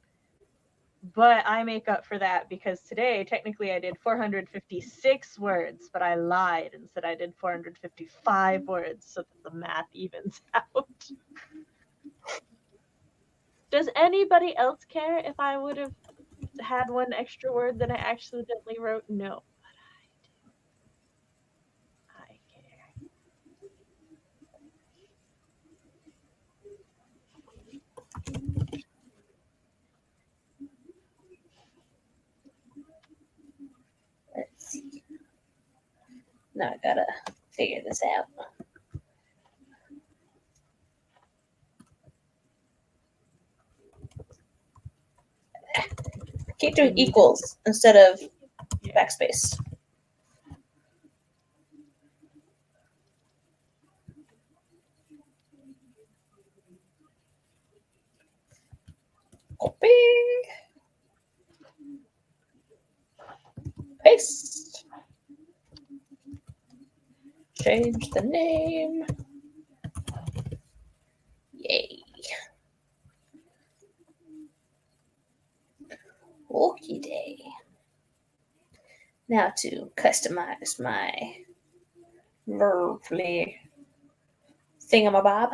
But I make up for that because today technically I did 456 words, but I lied and said I did 455 words so that the math evens out. Does anybody else care if I would have had one extra word that I accidentally wrote? No, but I do. I care. Let's see. Now I gotta figure this out. Keep doing equals instead of backspace. Copy. Paste. Change the name. Yay. Okie day. Now to customize my verbly thingamabob.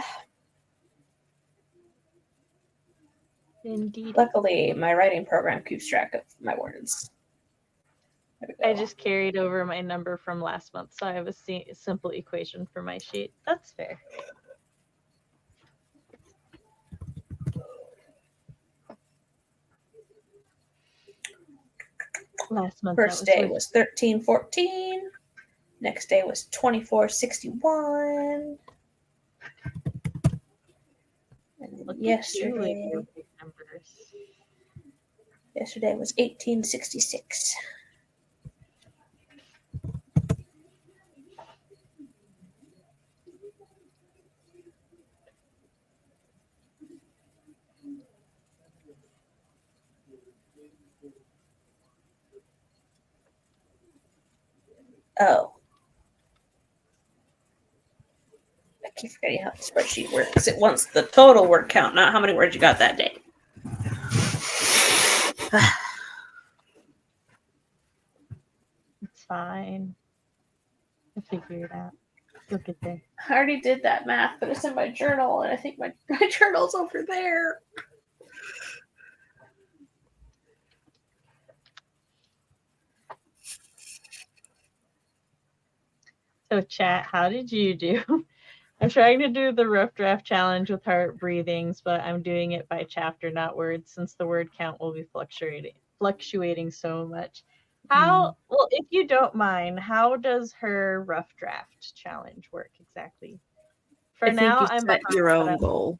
Indeed. Luckily, my writing program keeps track of my words. I just carried over my number from last month, so I have a simple equation for my sheet. That's fair. Last month. First day was 1314. Next day was 2461. And yesterday was 1866. Oh. I keep forgetting how the spreadsheet works. It wants the total word count, not how many words you got that day. It's fine. I'll figure it out. You'll get there. I already did that math, but it's in my journal, and I think my journal's over there. So chat, how did you do? I'm trying to do the rough draft challenge with heart breathings, but I'm doing it by chapter, not words, since the word count will be fluctuating so much. Well, if you don't mind, how does her rough draft challenge work exactly? For now, I'm set your own goal.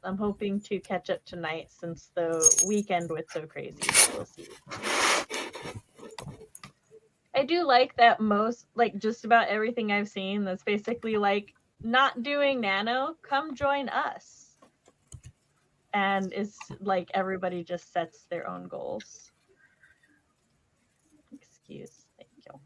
I'm hoping to catch up tonight since the weekend was so crazy. We'll see. I do like that just about everything I've seen that's basically like not doing nano, come join us. And it's like everybody just sets their own goals. Excuse, thank you.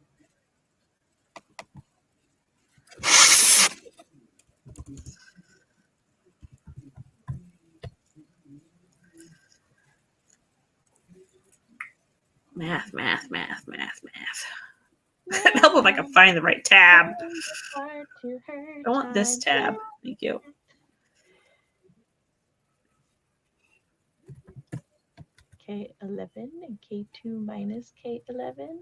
Math. Help if I can find the right tab. I want this tab. Thank you. K11 and K2 minus K11.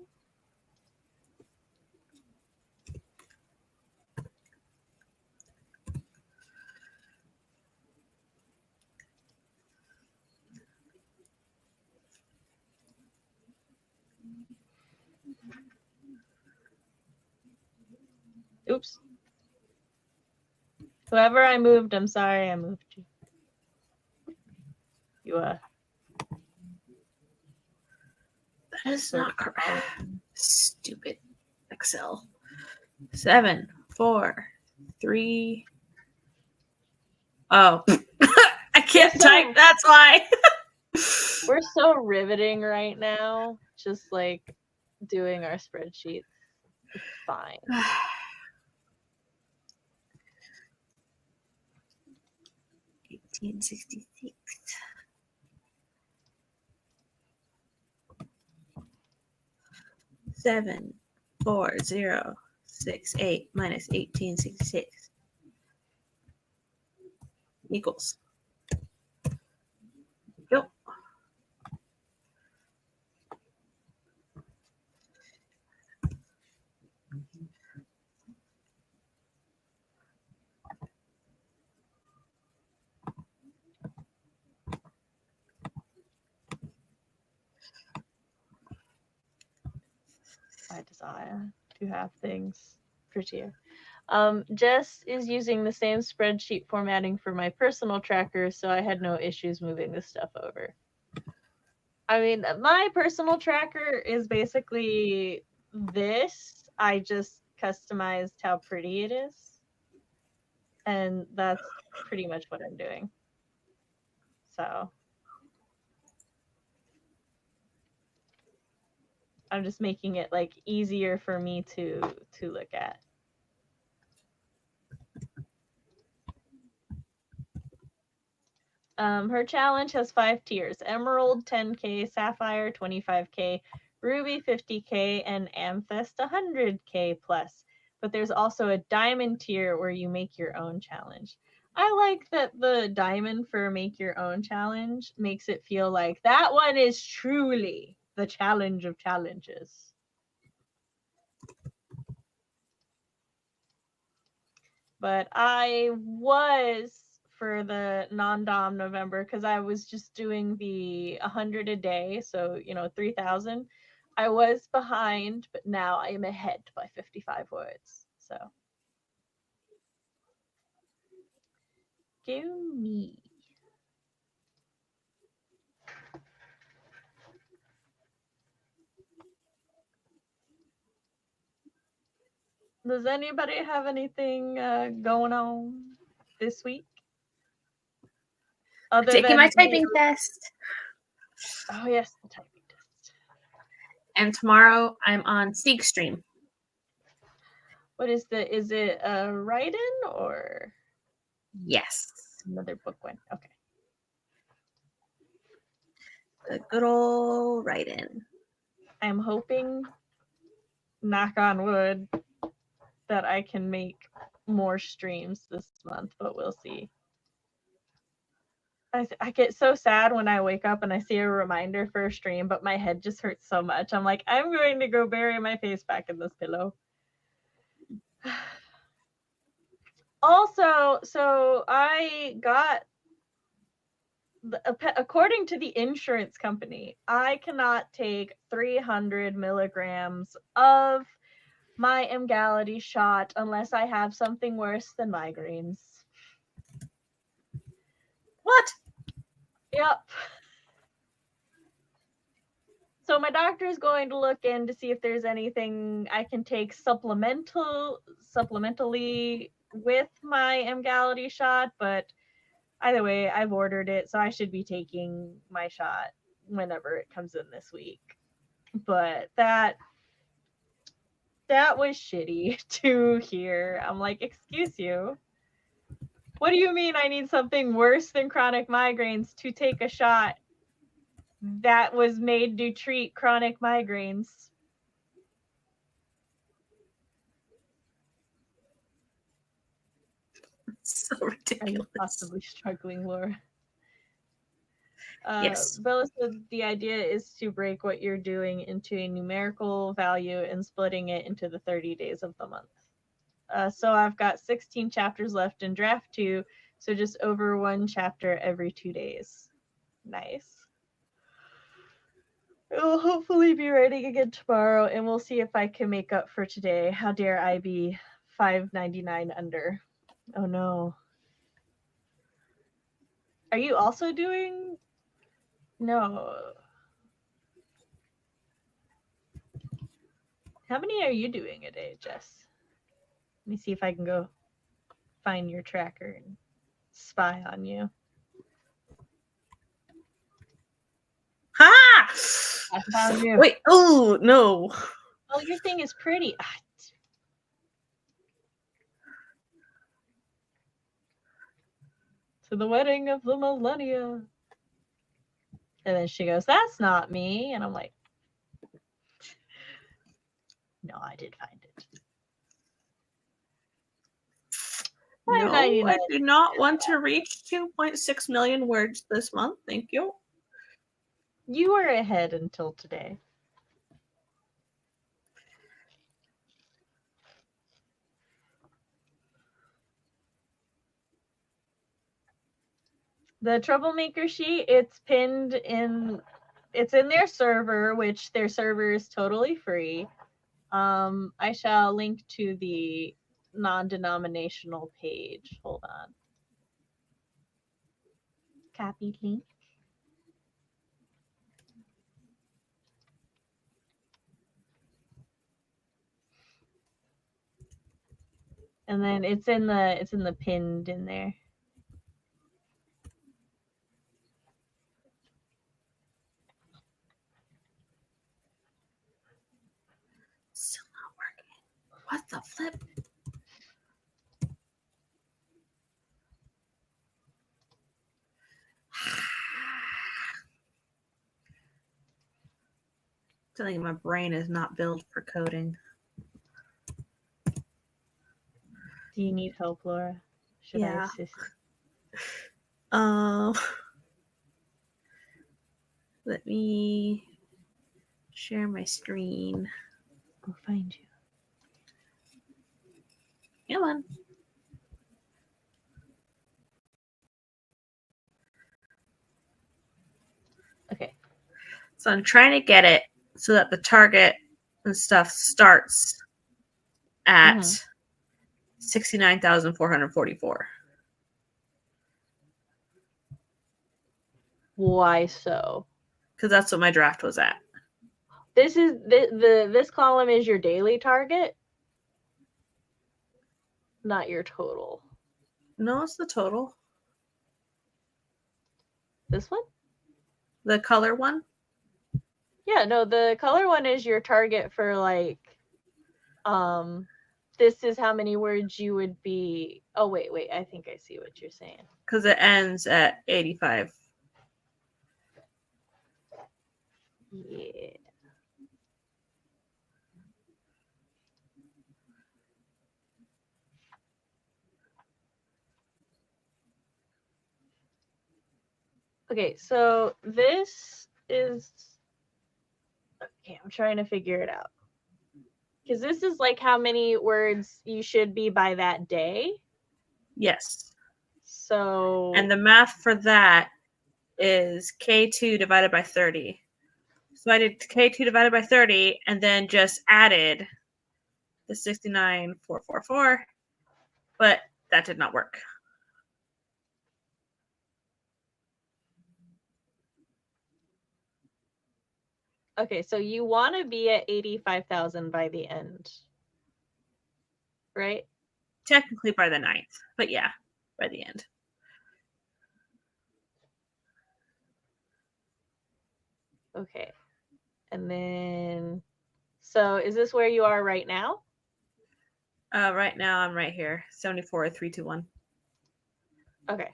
Oops. Whoever I moved, I'm sorry I moved you. That is not correct. Stupid Excel. 7, 4, 3. Oh, I can't type. That's why. We're so riveting right now. Just like doing our spreadsheets. It's fine. 1866. 7, 4, 0, 6, 8 minus 1866 equals. Go. I desire to have things prettier. Jess is using the same spreadsheet formatting for my personal tracker, so I had no issues moving this stuff over. I mean, my personal tracker is basically this. I just customized how pretty it is. And that's pretty much what I'm doing. So I'm just making it like easier for me to look at. Her challenge has 5 tiers: Emerald 10K, Sapphire 25K, Ruby 50K, and Amethyst 100K plus. But there's also a Diamond tier where you make your own challenge. I like that the Diamond for Make Your Own challenge makes it feel like that one is truly the challenge of challenges. But I was, for the non-dom November, because I was just doing the 100 a day, so 3,000. I was behind, but now I am ahead by 55 words. So go me. Does anybody have anything going on this week? Other Taking than my typing test. Oh yes, the typing test. And tomorrow I'm on Sneak Stream. What is it a write-in or? Yes. Another book one. Okay. A good old write-in. I'm hoping, knock on wood, that I can make more streams this month, but we'll see. I get so sad when I wake up and I see a reminder for a stream, but my head just hurts so much. I'm like, I'm going to go bury my face back in this pillow. Also, so I got, according to the insurance company, I cannot take 300 milligrams of my Emgality shot unless I have something worse than migraines. What? Yep. So my doctor is going to look in to see if there's anything I can take supplementally with my Emgality shot, but either way, I've ordered it, so I should be taking my shot whenever it comes in this week. But that was shitty to hear. I'm like, excuse you. What do you mean I need something worse than chronic migraines to take a shot that was made to treat chronic migraines. So Are you ridiculous. possibly struggling, Laura? Yes. Bella said the idea is to break what you're doing into a numerical value and splitting it into the 30 days of the month. So I've got 16 chapters left in draft 2, so just over 1 chapter every 2 days. Nice. It will hopefully be writing again tomorrow, and we'll see if I can make up for today. How dare I be $5.99 under? Oh no. Are you also doing? No. How many are you doing a day, Jess? Let me see if I can go find your tracker and spy on you. Ha! I found you. Wait. Oh no. Oh, your thing is pretty. To the wedding of the millennia. And then she goes, "That's not me." And I'm like, "No, I did find it." No, $5.99. I do not want to reach 2.6 million words this month. Thank you. You were ahead until today. The troublemaker sheet, it's pinned in, it's in their server, which their server is totally free. I shall link to the non-denominational page. Hold on. Copy link. And then it's in the pinned in there. Still not working. What the flip? Telling you my brain is not built for coding. Do you need help, Laura? Should I Yeah. assist? Let me share my screen. I'll find you. Come on. Okay. So I'm trying to get it so that the target and stuff starts at 69,444. Why so? Because that's what my draft was at. This is this column is your daily target, not your total. No, it's the total. This one? The color one? Yeah, no, the color one is your target for like this is how many words you would be. Oh wait, I think I see what you're saying. Because it ends at 85. Yeah. Okay, so this is okay, I'm trying to figure it out. Because this is like how many words you should be by that day. Yes. So And the math for that is K2 divided by 30. So I did K2 divided by 30 and then just added the 69,444, but that did not work. okay, so you want to be at 85,000 by the end, right? Technically by the 9th, but yeah, by the end. Okay. And then, so is this where you are right now? Right now I'm right here, 74,321. Okay.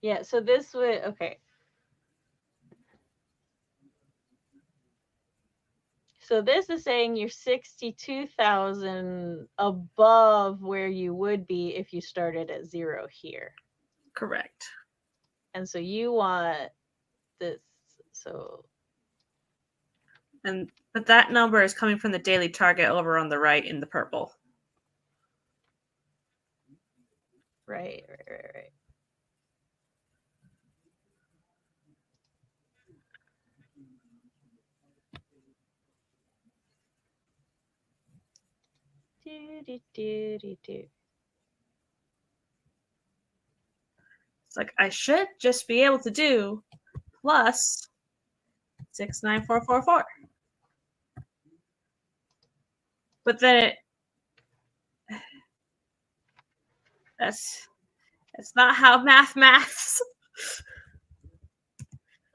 Yeah, so this would, okay. So this is saying you're 62,000 above where you would be if you started at 0 here. Correct. And so you want this, so But that number is coming from the daily target over on the right in the purple. right. Do. It's like I should just be able to do plus 69444. But then that's not how maths.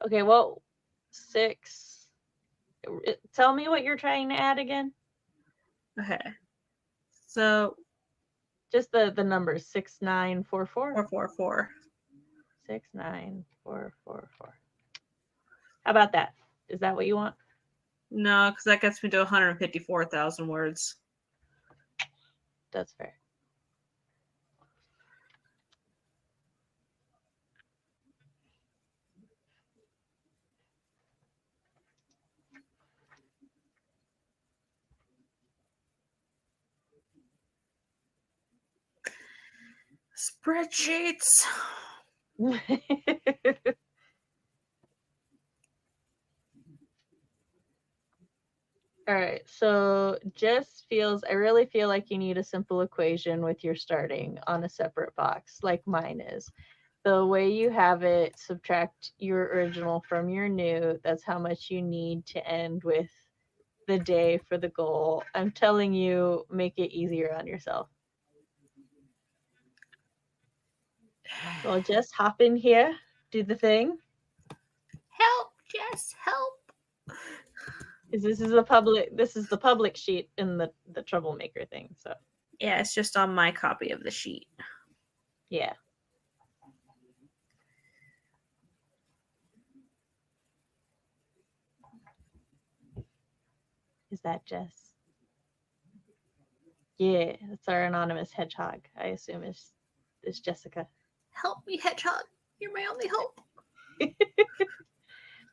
Okay, well, 6. Tell me what you're trying to add again. Okay. So Just the numbers 6944. 444. 69444. How about that? Is that what you want? No, because that gets me to 154,000 words. That's fair. Spreadsheets. All right, so Jess feels, I really feel like you need a simple equation with your starting on a separate box, like mine is. The way you have it, subtract your original from your new. That's how much you need to end with the day for the goal. I'm telling you, make it easier on yourself. Well, just hop in here, do the thing. Help, Jess, help. This is the public sheet in the troublemaker thing. So Yeah, it's just on my copy of the sheet. yeah. Is that Jess? Yeah, that's our anonymous hedgehog. I assume is Jessica. Help me, hedgehog. You're my only hope.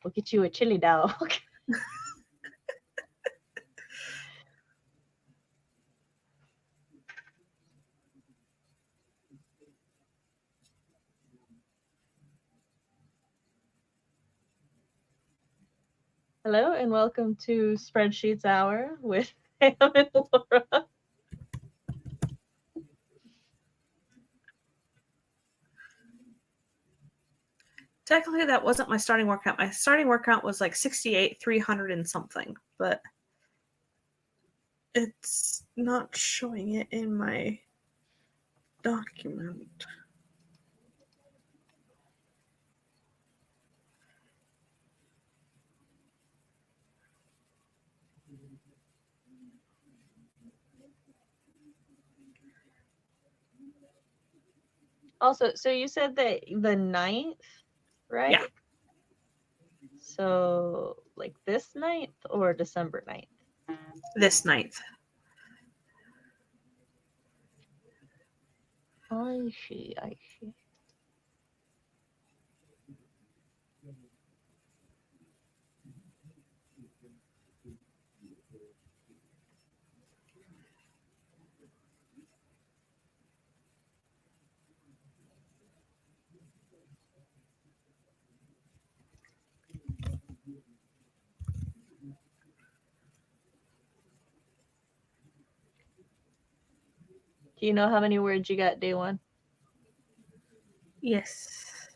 We'll get you a chili dog. Hello and welcome to Spreadsheets Hour with Pam and Laura. Technically, that wasn't my starting word count. My starting word count was like 68, 300 and something, but it's not showing it in my document. Also, so you said that the 9th, right? Yeah. So like this 9th or December 9th? This 9th. I see. Do you know how many words you got day 1? Yes.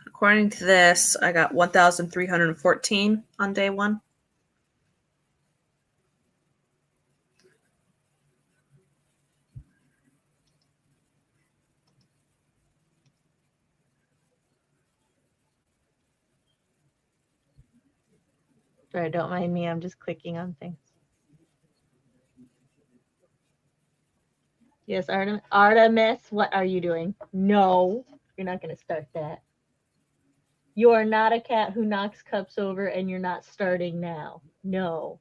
According to this, I got 1,314 on day 1. Sorry, don't mind me. I'm just clicking on things. Yes, Artemis, what are you doing? No, you're not going to start that. You are not a cat who knocks cups over, and you're not starting now. No.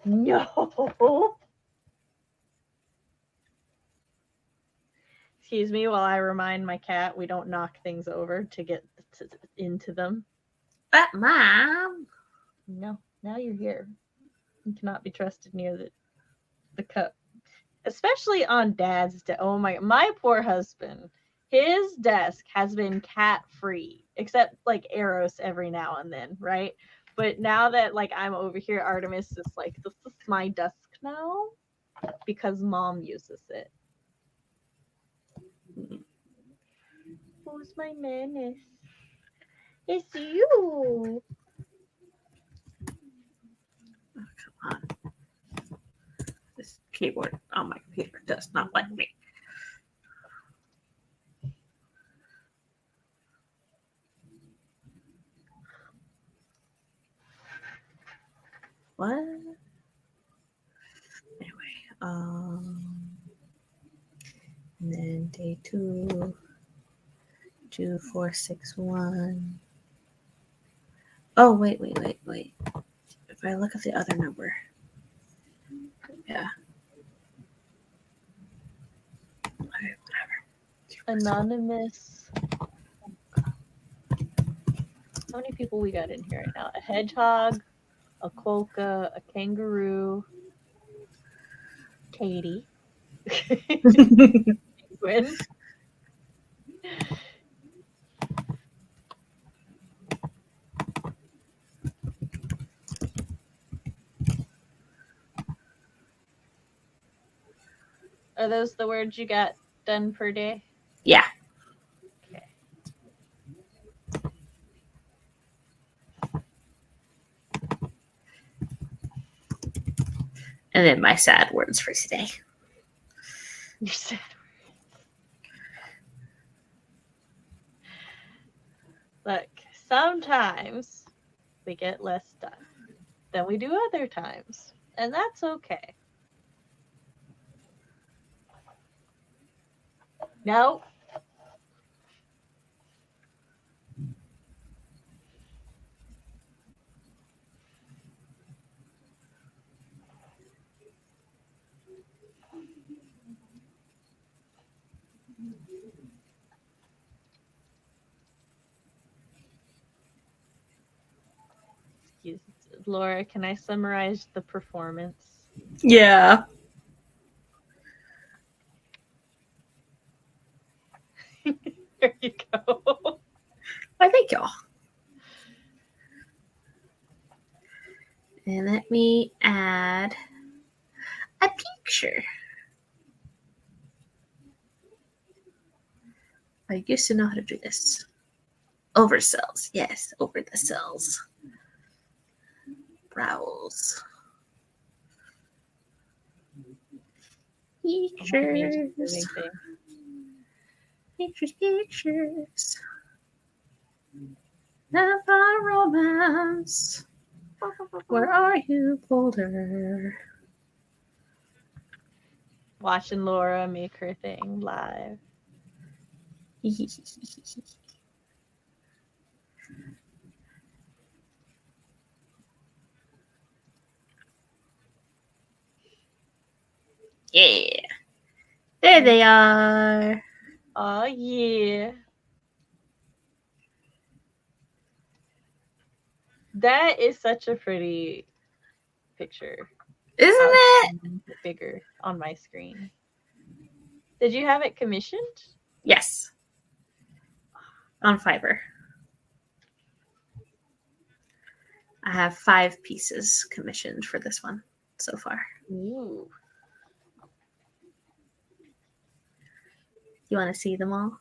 No. Excuse me while I remind my cat we don't knock things over to get into them. But Mom. No, now you're here. You cannot be trusted near the cup. Especially on Dad's desk. Oh my poor husband. His desk has been cat free, except like Eros every now and then, right? But now that like I'm over here, Artemis is like, this is my desk now because Mom uses it. Who's my menace? It's you. Oh, come on. This keyboard on my computer does not like me. What? Anyway, and then day 2, 2461. Oh, wait. If I look at the other number, yeah. Okay, whatever. Anonymous. How many people we got in here right now? A hedgehog, a quokka, a kangaroo, Katie, penguin. Are those the words you got done per day? Yeah. Okay. And then my sad words for today. Your sad words. Look, sometimes we get less done than we do other times, and that's okay. No. Laura, can I summarize the performance? Yeah. There you go. Why, thank y'all. And let me add a picture. I used to know how to do this. Over cells. Yes, over the cells. Browse. Pictures. Pictures. Love our romance. Where are you, Boulder? Watching Laura make her thing live. Yeah. There they are. Oh, yeah. That is such a pretty picture. Isn't it? Bigger on my screen. Did you have it commissioned? Yes. On Fiverr. I have 5 pieces commissioned for this one so far. Ooh. You want to see them all?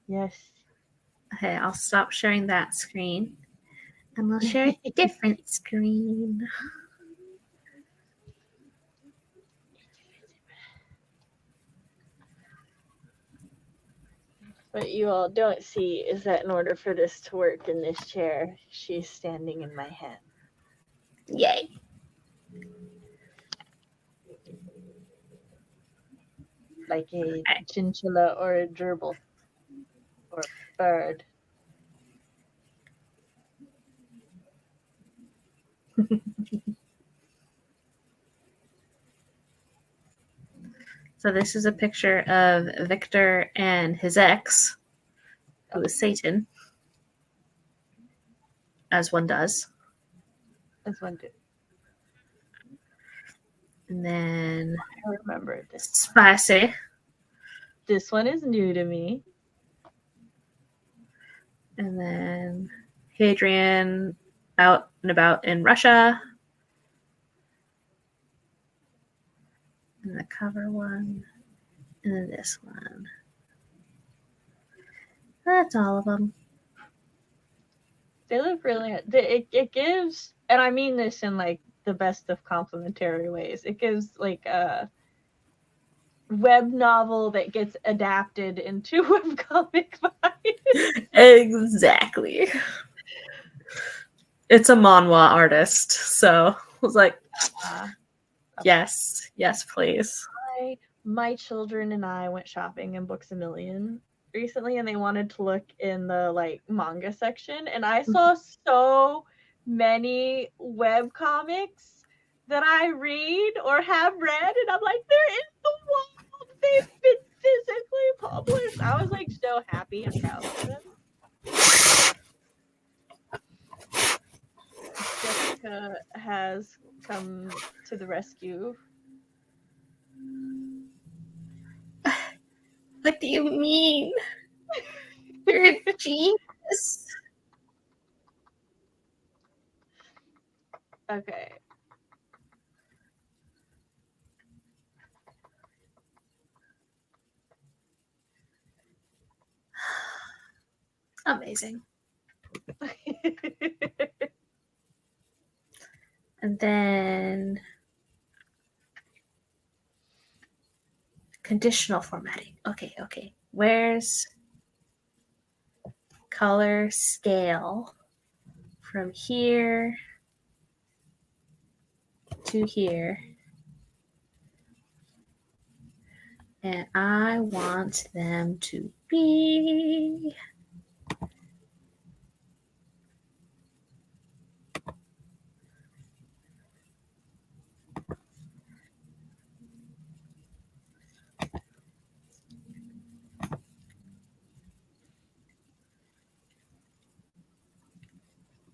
Yes. Okay, I'll stop sharing that screen and we'll share a different screen. What you all don't see is that in order for this to work in this chair, she's standing in my hand. Yay. like a chinchilla or a gerbil or bird. So this is a picture of Victor and his ex, who is Satan, as one does. This one too. And then I remember this. Spicy. This one is new to me. And then Hadrian out and about in Russia. And the cover one. And then this one. That's all of them. They look really. It gives, and I mean this in like the best of complimentary ways. It gives like a web novel that gets adapted into webcomic vibes. Exactly. It's a manhwa artist, so I was like, yes, please. My children and I went shopping in Books A Million recently, and they wanted to look in the like manga section, and I saw so many web comics that I read or have read, and I'm like, they're in the world. They've been physically published. I was like so happy and proud for them. Jessica has come to the rescue. What do you mean? You're a genius. Okay. Amazing. And then conditional formatting. Okay. Where's color scale from here to here? And I want them to be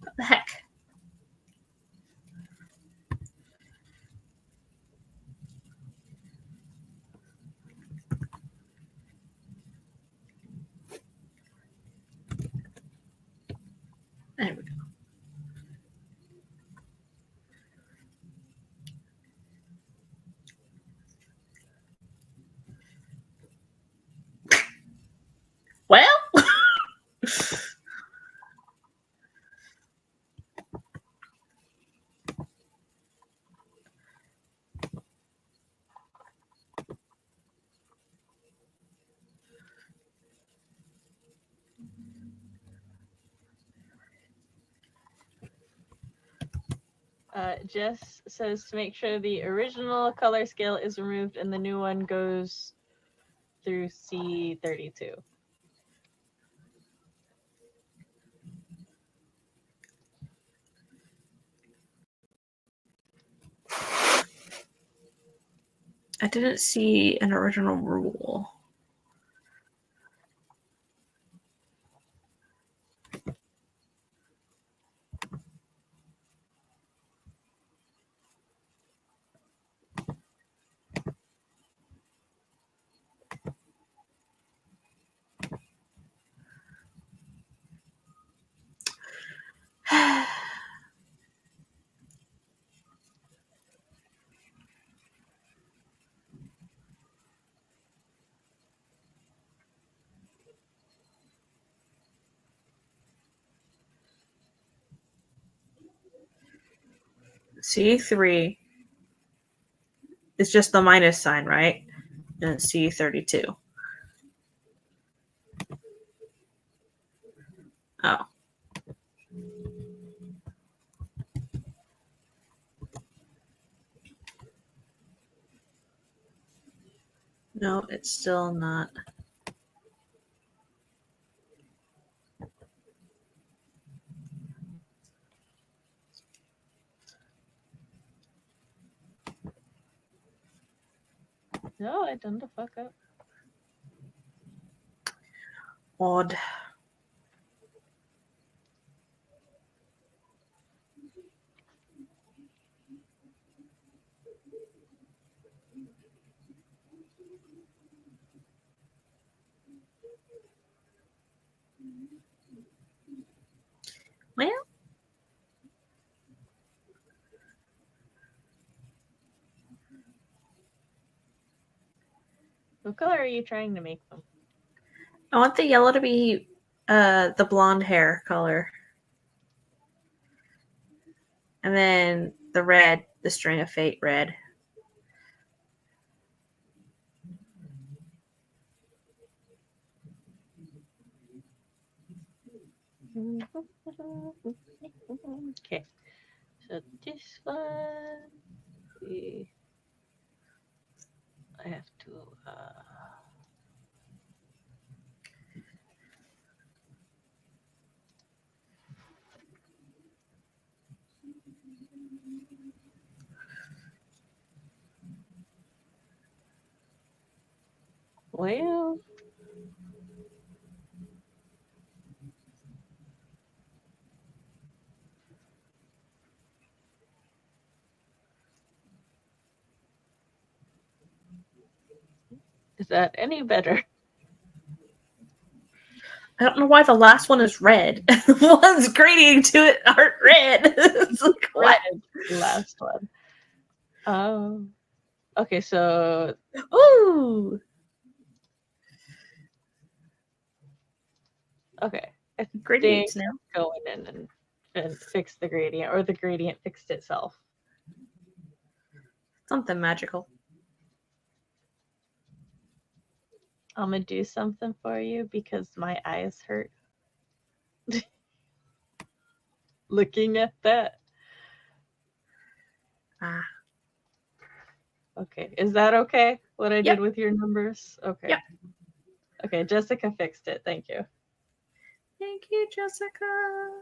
what the heck? There we go. Well, Jess says to make sure the original color scale is removed and the new one goes through C32. I didn't see an original rule. C3 is just the minus sign, right? And C32. Oh. No, it's still not. No, I done the fuck up. Odd. Well, What color are you trying to make them? I want the yellow to be the blonde hair color. And then the red, the string of fate red. Okay. So this one, I have to. Well, is that any better? I don't know why the last one is red. The ones grading to it aren't red. It's like, what? Red, the last one. Oh. Okay, so Ooh. okay. I think Gradients now. go in and fix the gradient, or the gradient fixed itself. Something magical. I'm gonna do something for you because my eyes hurt. Looking at that. Ah. Okay, is that okay? What I Yep. did with your numbers? Okay. Yep. Okay, Jessica fixed it. Thank you. Thank you, Jessica.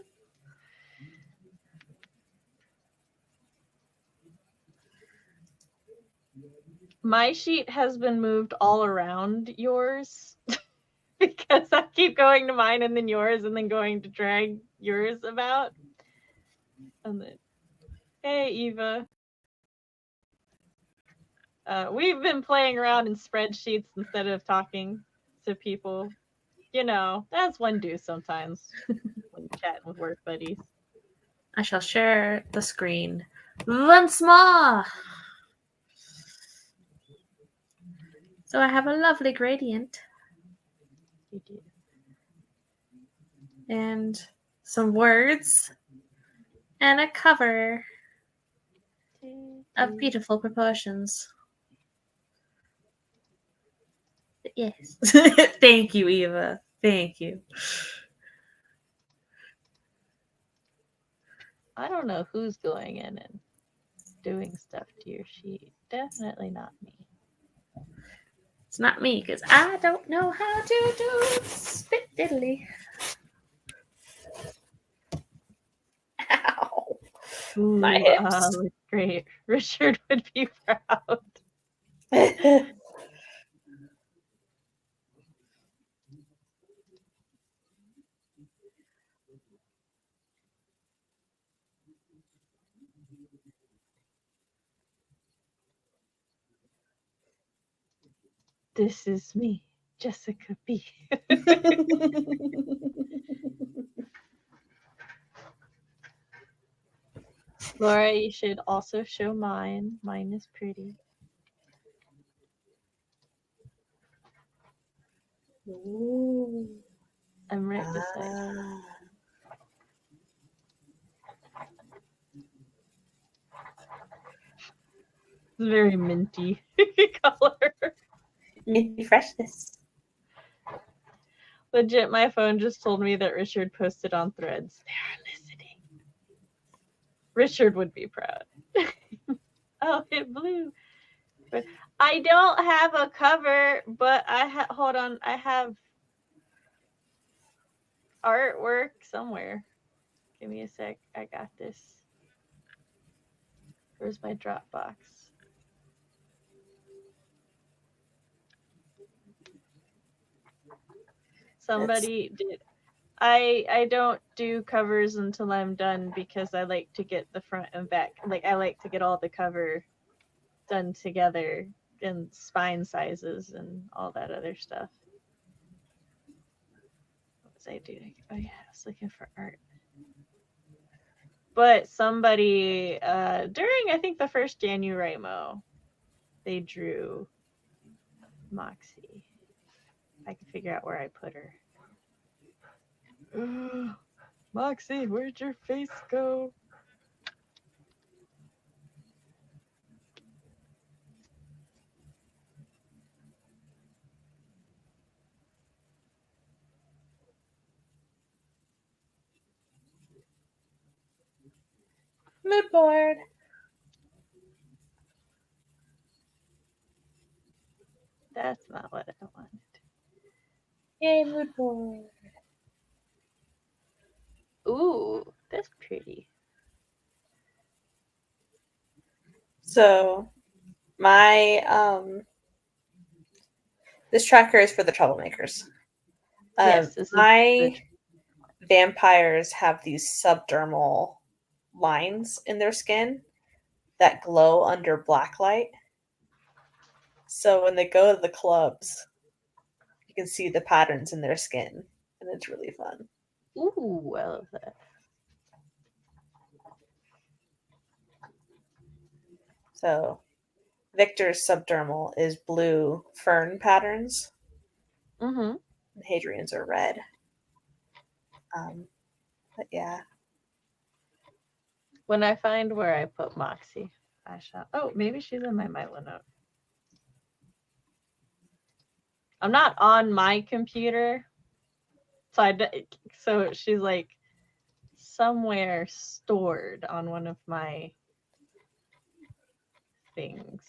My sheet has been moved all around yours because I keep going to mine and then yours and then going to drag yours about. And then, hey, Eva. We've been playing around in spreadsheets instead of talking to people. You know, that's one do sometimes when chatting with work buddies. I shall share the screen once more. So I have a lovely gradient. You do. And some words. And a cover of beautiful proportions. Yes. Thank you, Eva. Thank you. I don't know who's going in and doing stuff to your sheet. Definitely not me. It's not me, because I don't know how to do spit diddly. Ow. Ooh, My hips. Great. Richard would be proud. This is me, Jessica B. Laura, you should also show mine. Mine is pretty. Ooh. I'm right beside you. It's very minty color. Minty freshness. Legit, my phone just told me that Richard posted on Threads. They are listening. Richard would be proud. Oh, it blew. But I don't have a cover, but hold on, I have artwork somewhere. Give me a sec. I got this. Where's my Dropbox? Somebody did. I don't do covers until I'm done because I like to get the front and back. Like I like to get all the cover done together in spine sizes and all that other stuff. What was I doing? Oh yeah, I was looking for art. But somebody during I think the first NaNoWriMo, they drew Moxie. I can figure out where I put her. Moxie, where'd your face go? Mood board. That's not what I wanted. Yay, mood board. Ooh, that's pretty. So my this tracker is for the troublemakers. Yes, this is my vampires have these subdermal lines in their skin that glow under black light. So when they go to the clubs, you can see the patterns in their skin, and it's really fun. Ooh, I love that. So Victor's subdermal is blue fern patterns. Mm-hmm. And Hadrian's are red. But yeah. When I find where I put Moxie, I shall. Oh, maybe she's in my Milo note. I'm not on my computer, so she's like somewhere stored on one of my things.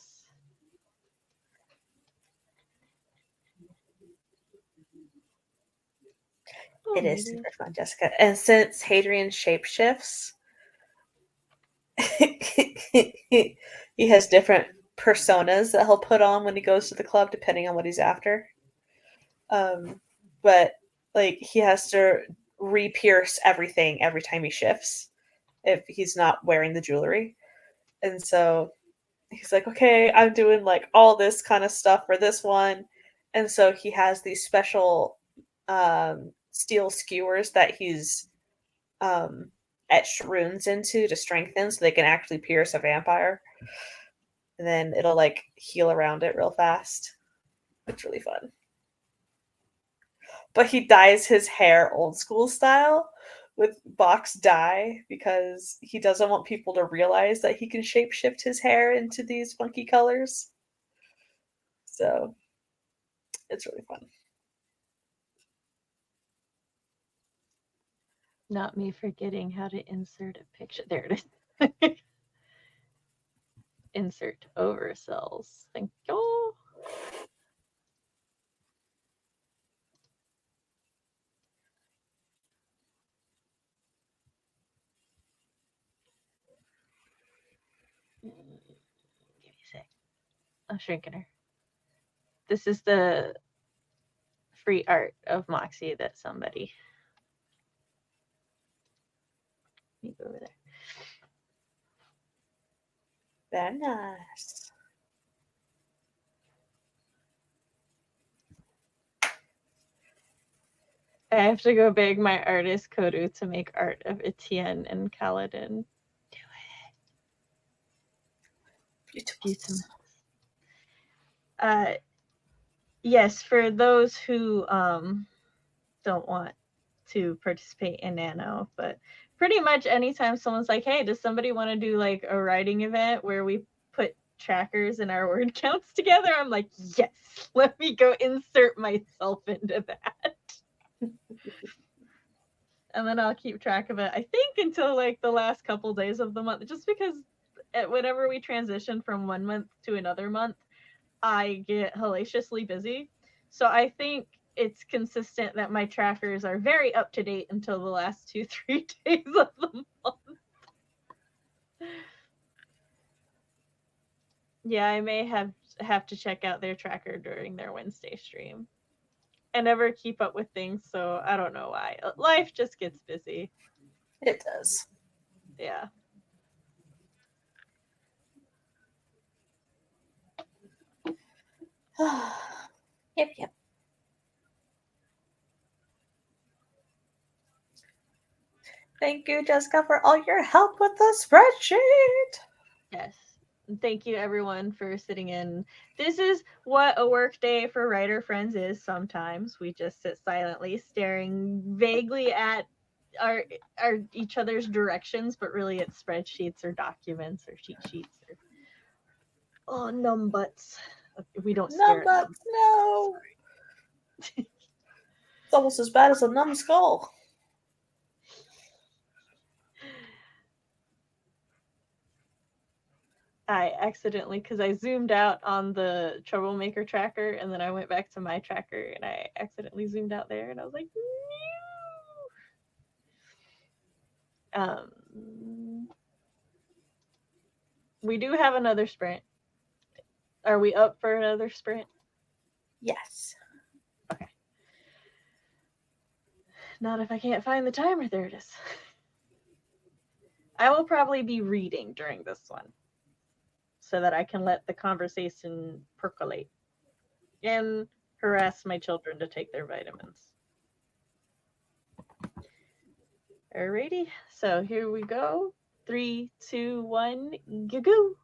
Oh, It is super fun, Jessica. And since Hadrian shapeshifts, he has different personas that he'll put on when he goes to the club, depending on what he's after. But like he has to re-pierce everything every time he shifts if he's not wearing the jewelry. And so he's like, okay, I'm doing like all this kind of stuff for this one. And so he has these special steel skewers that he's etched runes into to strengthen so they can actually pierce a vampire. And then it'll like heal around it real fast. It's really fun. But he dyes his hair old school style with box dye because he doesn't want people to realize that he can shapeshift his hair into these funky colors. So it's really fun. Not me forgetting how to insert a picture. There it is. Insert overcells. Thank you. Give me a sec. I'm shrinking her. This is the free art of Moxie that somebody. Let me go over there. Very nice. I have to go beg my artist Kodu to make art of Etienne and Kaladin. Do it. Beautiful. Yes, for those who don't want to participate in Nano, but pretty much anytime someone's like, hey, does somebody want to do like a writing event where we put trackers and our word counts together? I'm like, yes, let me go insert myself into that. And then I'll keep track of it, I think, until like the last couple days of the month, just because whenever we transition from one month to another month, I get hellaciously busy. So I think it's consistent that my trackers are very up to date until the last 2-3 days of the month. Yeah, I may have to check out their tracker during their Wednesday stream. I never keep up with things, so I don't know why. Life just gets busy. It does. Yeah. Yep. Thank you, Jessica, for all your help with the spreadsheet. Yes. And thank you everyone for sitting in. This is what a work day for writer friends is sometimes. We just sit silently staring vaguely at our each other's directions, but really it's spreadsheets or documents or cheat sheets or numbutts. We don't stare at Numbuts, no. It's almost as bad as a numbskull. I accidentally, because I zoomed out on the troublemaker tracker and then I went back to my tracker and I accidentally zoomed out there and I was like, no. We do have another sprint. Are we up for another sprint? Yes. Okay. Not if I can't find the timer. There it is. I will probably be reading during this one so that I can let the conversation percolate and harass my children to take their vitamins. Alrighty, so here we go. 3, 2, 1, go.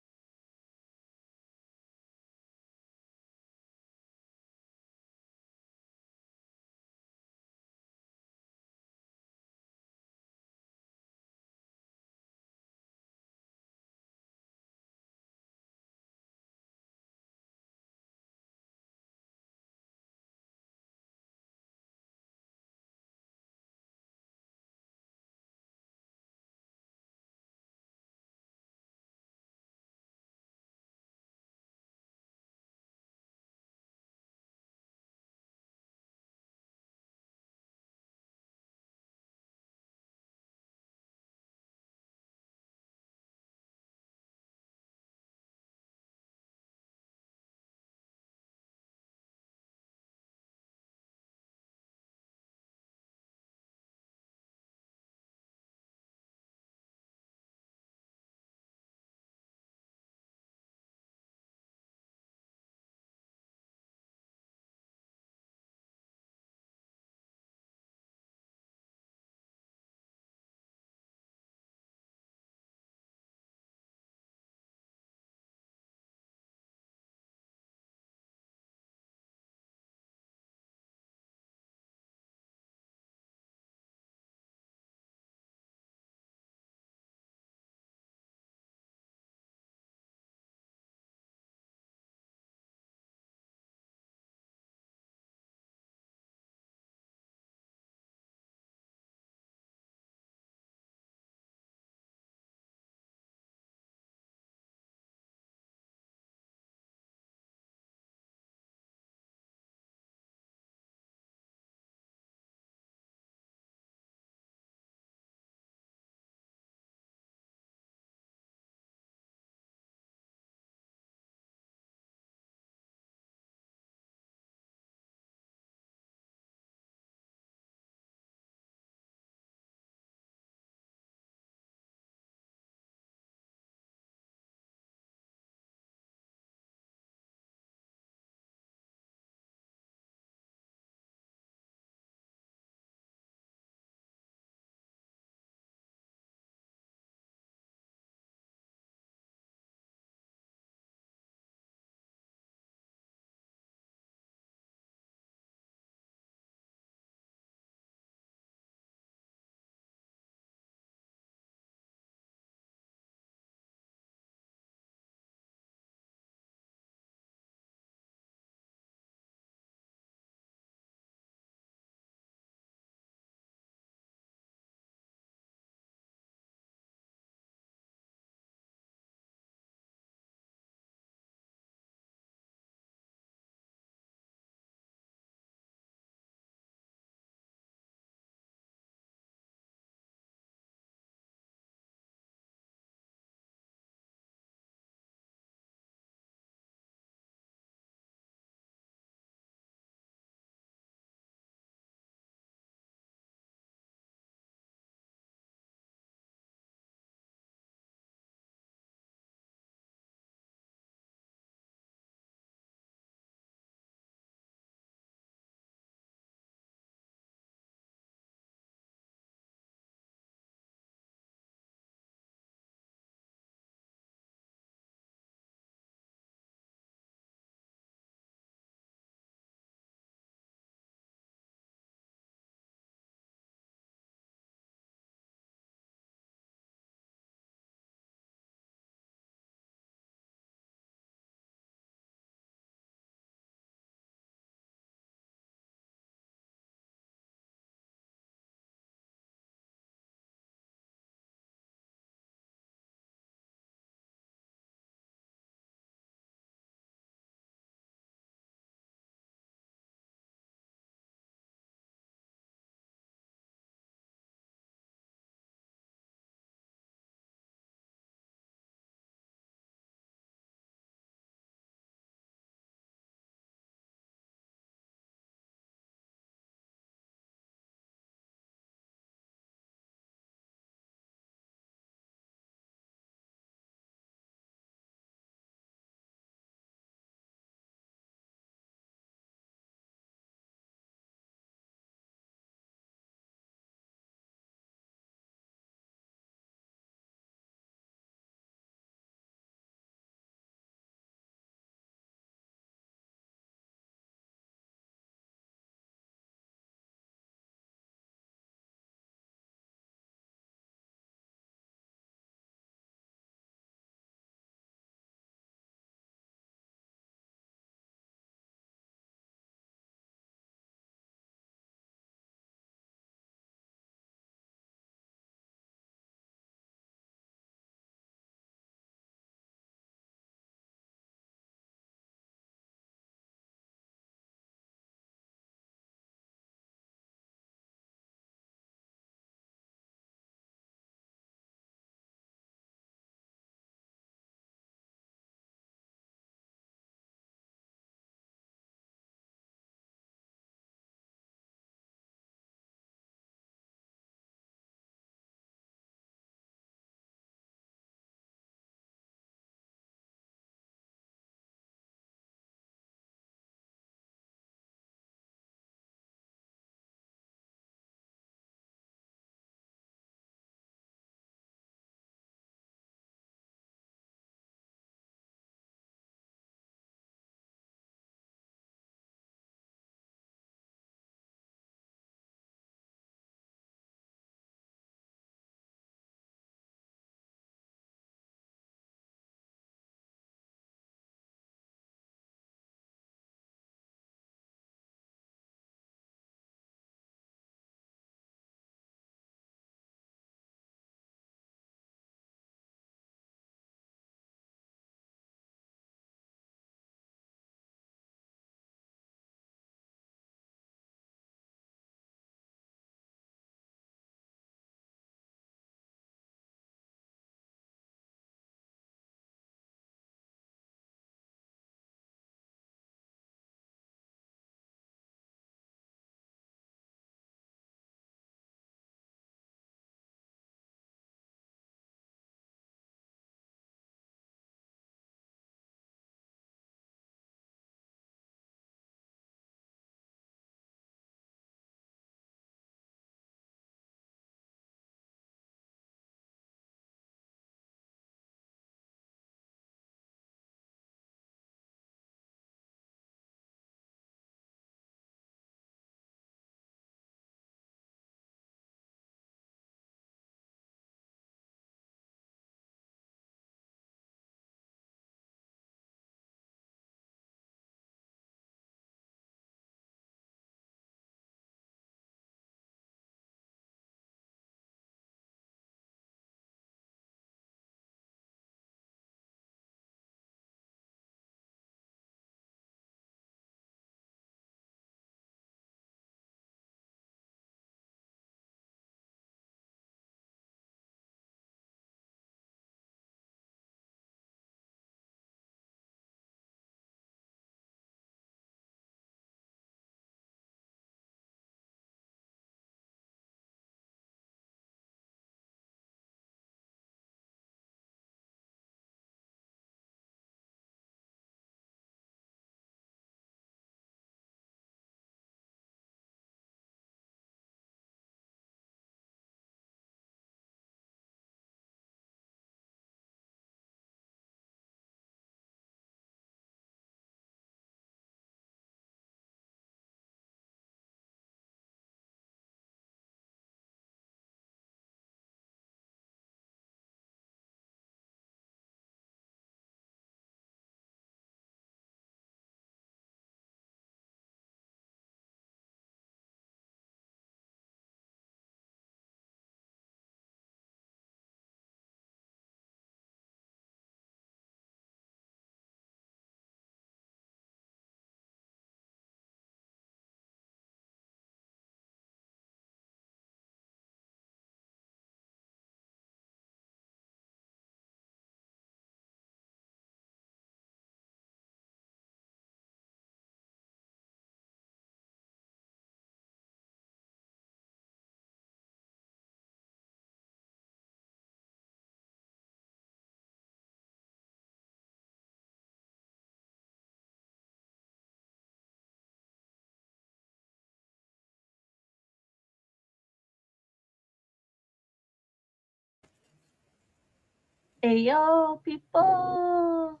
Ayo, people!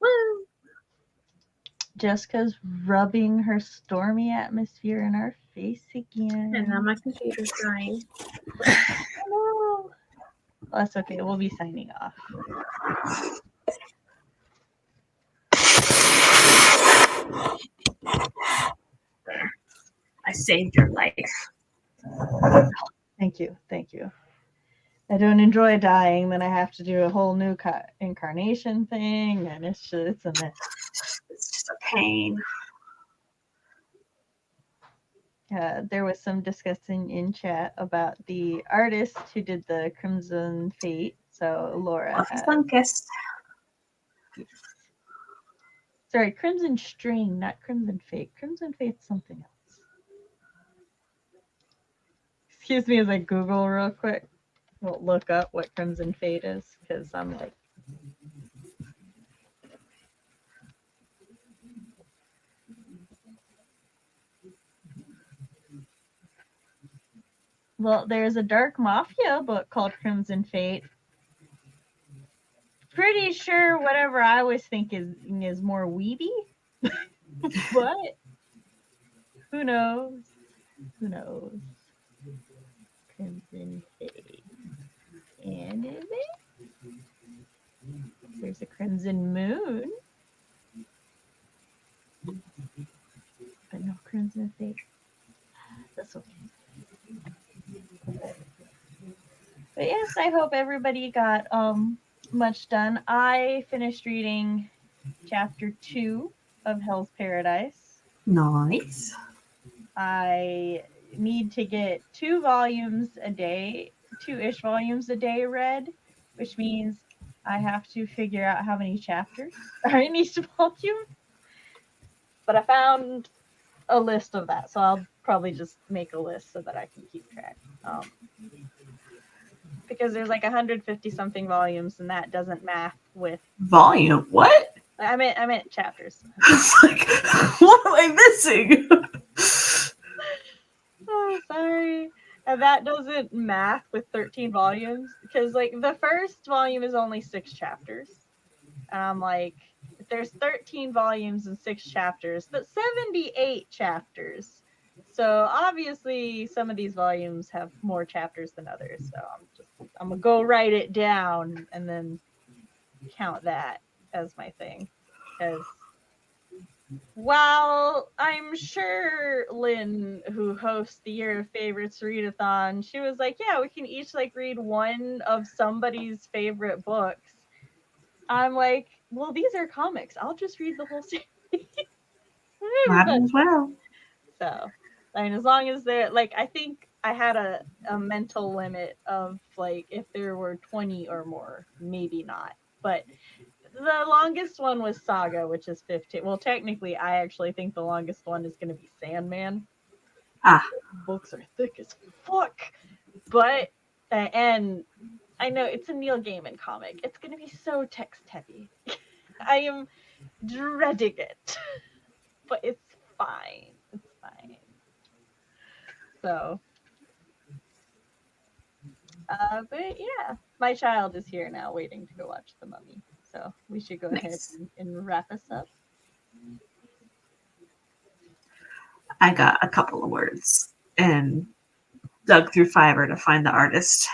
Woo! Jessica's rubbing her stormy atmosphere in our face again. And now my computer's dying. Oh, that's okay. We'll be signing off. I saved your life. Thank you. Thank you. I don't enjoy dying. Then I have to do a whole new incarnation thing, and it's a mess. It's just a pain. There was some discussing in chat about the artist who did the Crimson Fate. So Laura Yes. Sorry, Crimson String, not Crimson Fate. Crimson Fate's something else. Excuse me as I Google real quick. We'll look up what Crimson Fate is, because I'm like... Well, there's a Dark Mafia book called Crimson Fate. Pretty sure whatever I was thinking is more weedy. But who knows? Who knows? Crimson Fate. Anime? There's a Crimson Moon. But no Crimson Fate. That's okay. But yes, I hope everybody got much done. I finished reading chapter 2 of Hell's Paradise. Nice. I need to get 2 volumes a day, 2-ish volumes a day read, which means I have to figure out how many chapters are in each volume. But I found a list of that, so I'll probably just make a list so that I can keep track. Because there's like 150 something volumes, and that doesn't math with volume. What? I meant chapters. Like, what am I missing? Oh, sorry. And that doesn't math with 13 volumes, because like the first volume is only 6 chapters. And I'm like, if there's 13 volumes and 6 chapters, but 78 chapters. So obviously some of these volumes have more chapters than others. So I'm gonna go write it down and then count that as my thing. Because while I'm sure Lynn, who hosts the Year of Favorites readathon, she was like, yeah, we can each like read one of somebody's favorite books. I'm like, well, these are comics. I'll just read the whole series. Might as well. So, I mean, as long as they're like, I think I had a mental limit of like, if there were 20 or more, maybe not. But the longest one was Saga, which is 15. Well, technically, I actually think the longest one is going to be Sandman. Books are thick as fuck. But, and I know it's a Neil Gaiman comic. It's going to be so text heavy. I am dreading it. But it's fine. It's fine. So. But yeah, my child is here now waiting to go watch The Mummy. So we should go ahead and wrap us up. I got a couple of words and dug through Fiverr to find the artist.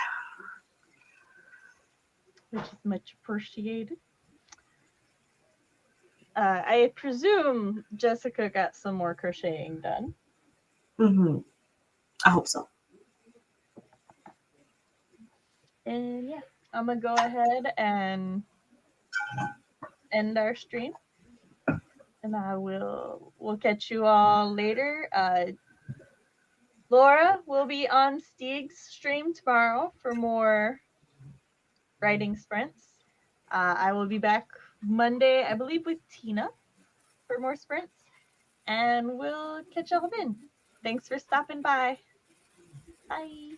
Which is much appreciated. I presume Jessica got some more crocheting done. Mm-hmm. I hope so. And yeah, I'm going to go ahead and end our stream. And we'll catch you all later. Laura will be on Stieg's stream tomorrow for more writing sprints. I will be back Monday, I believe, with Tina for more sprints. And we'll catch y'all then. Thanks for stopping by. Bye.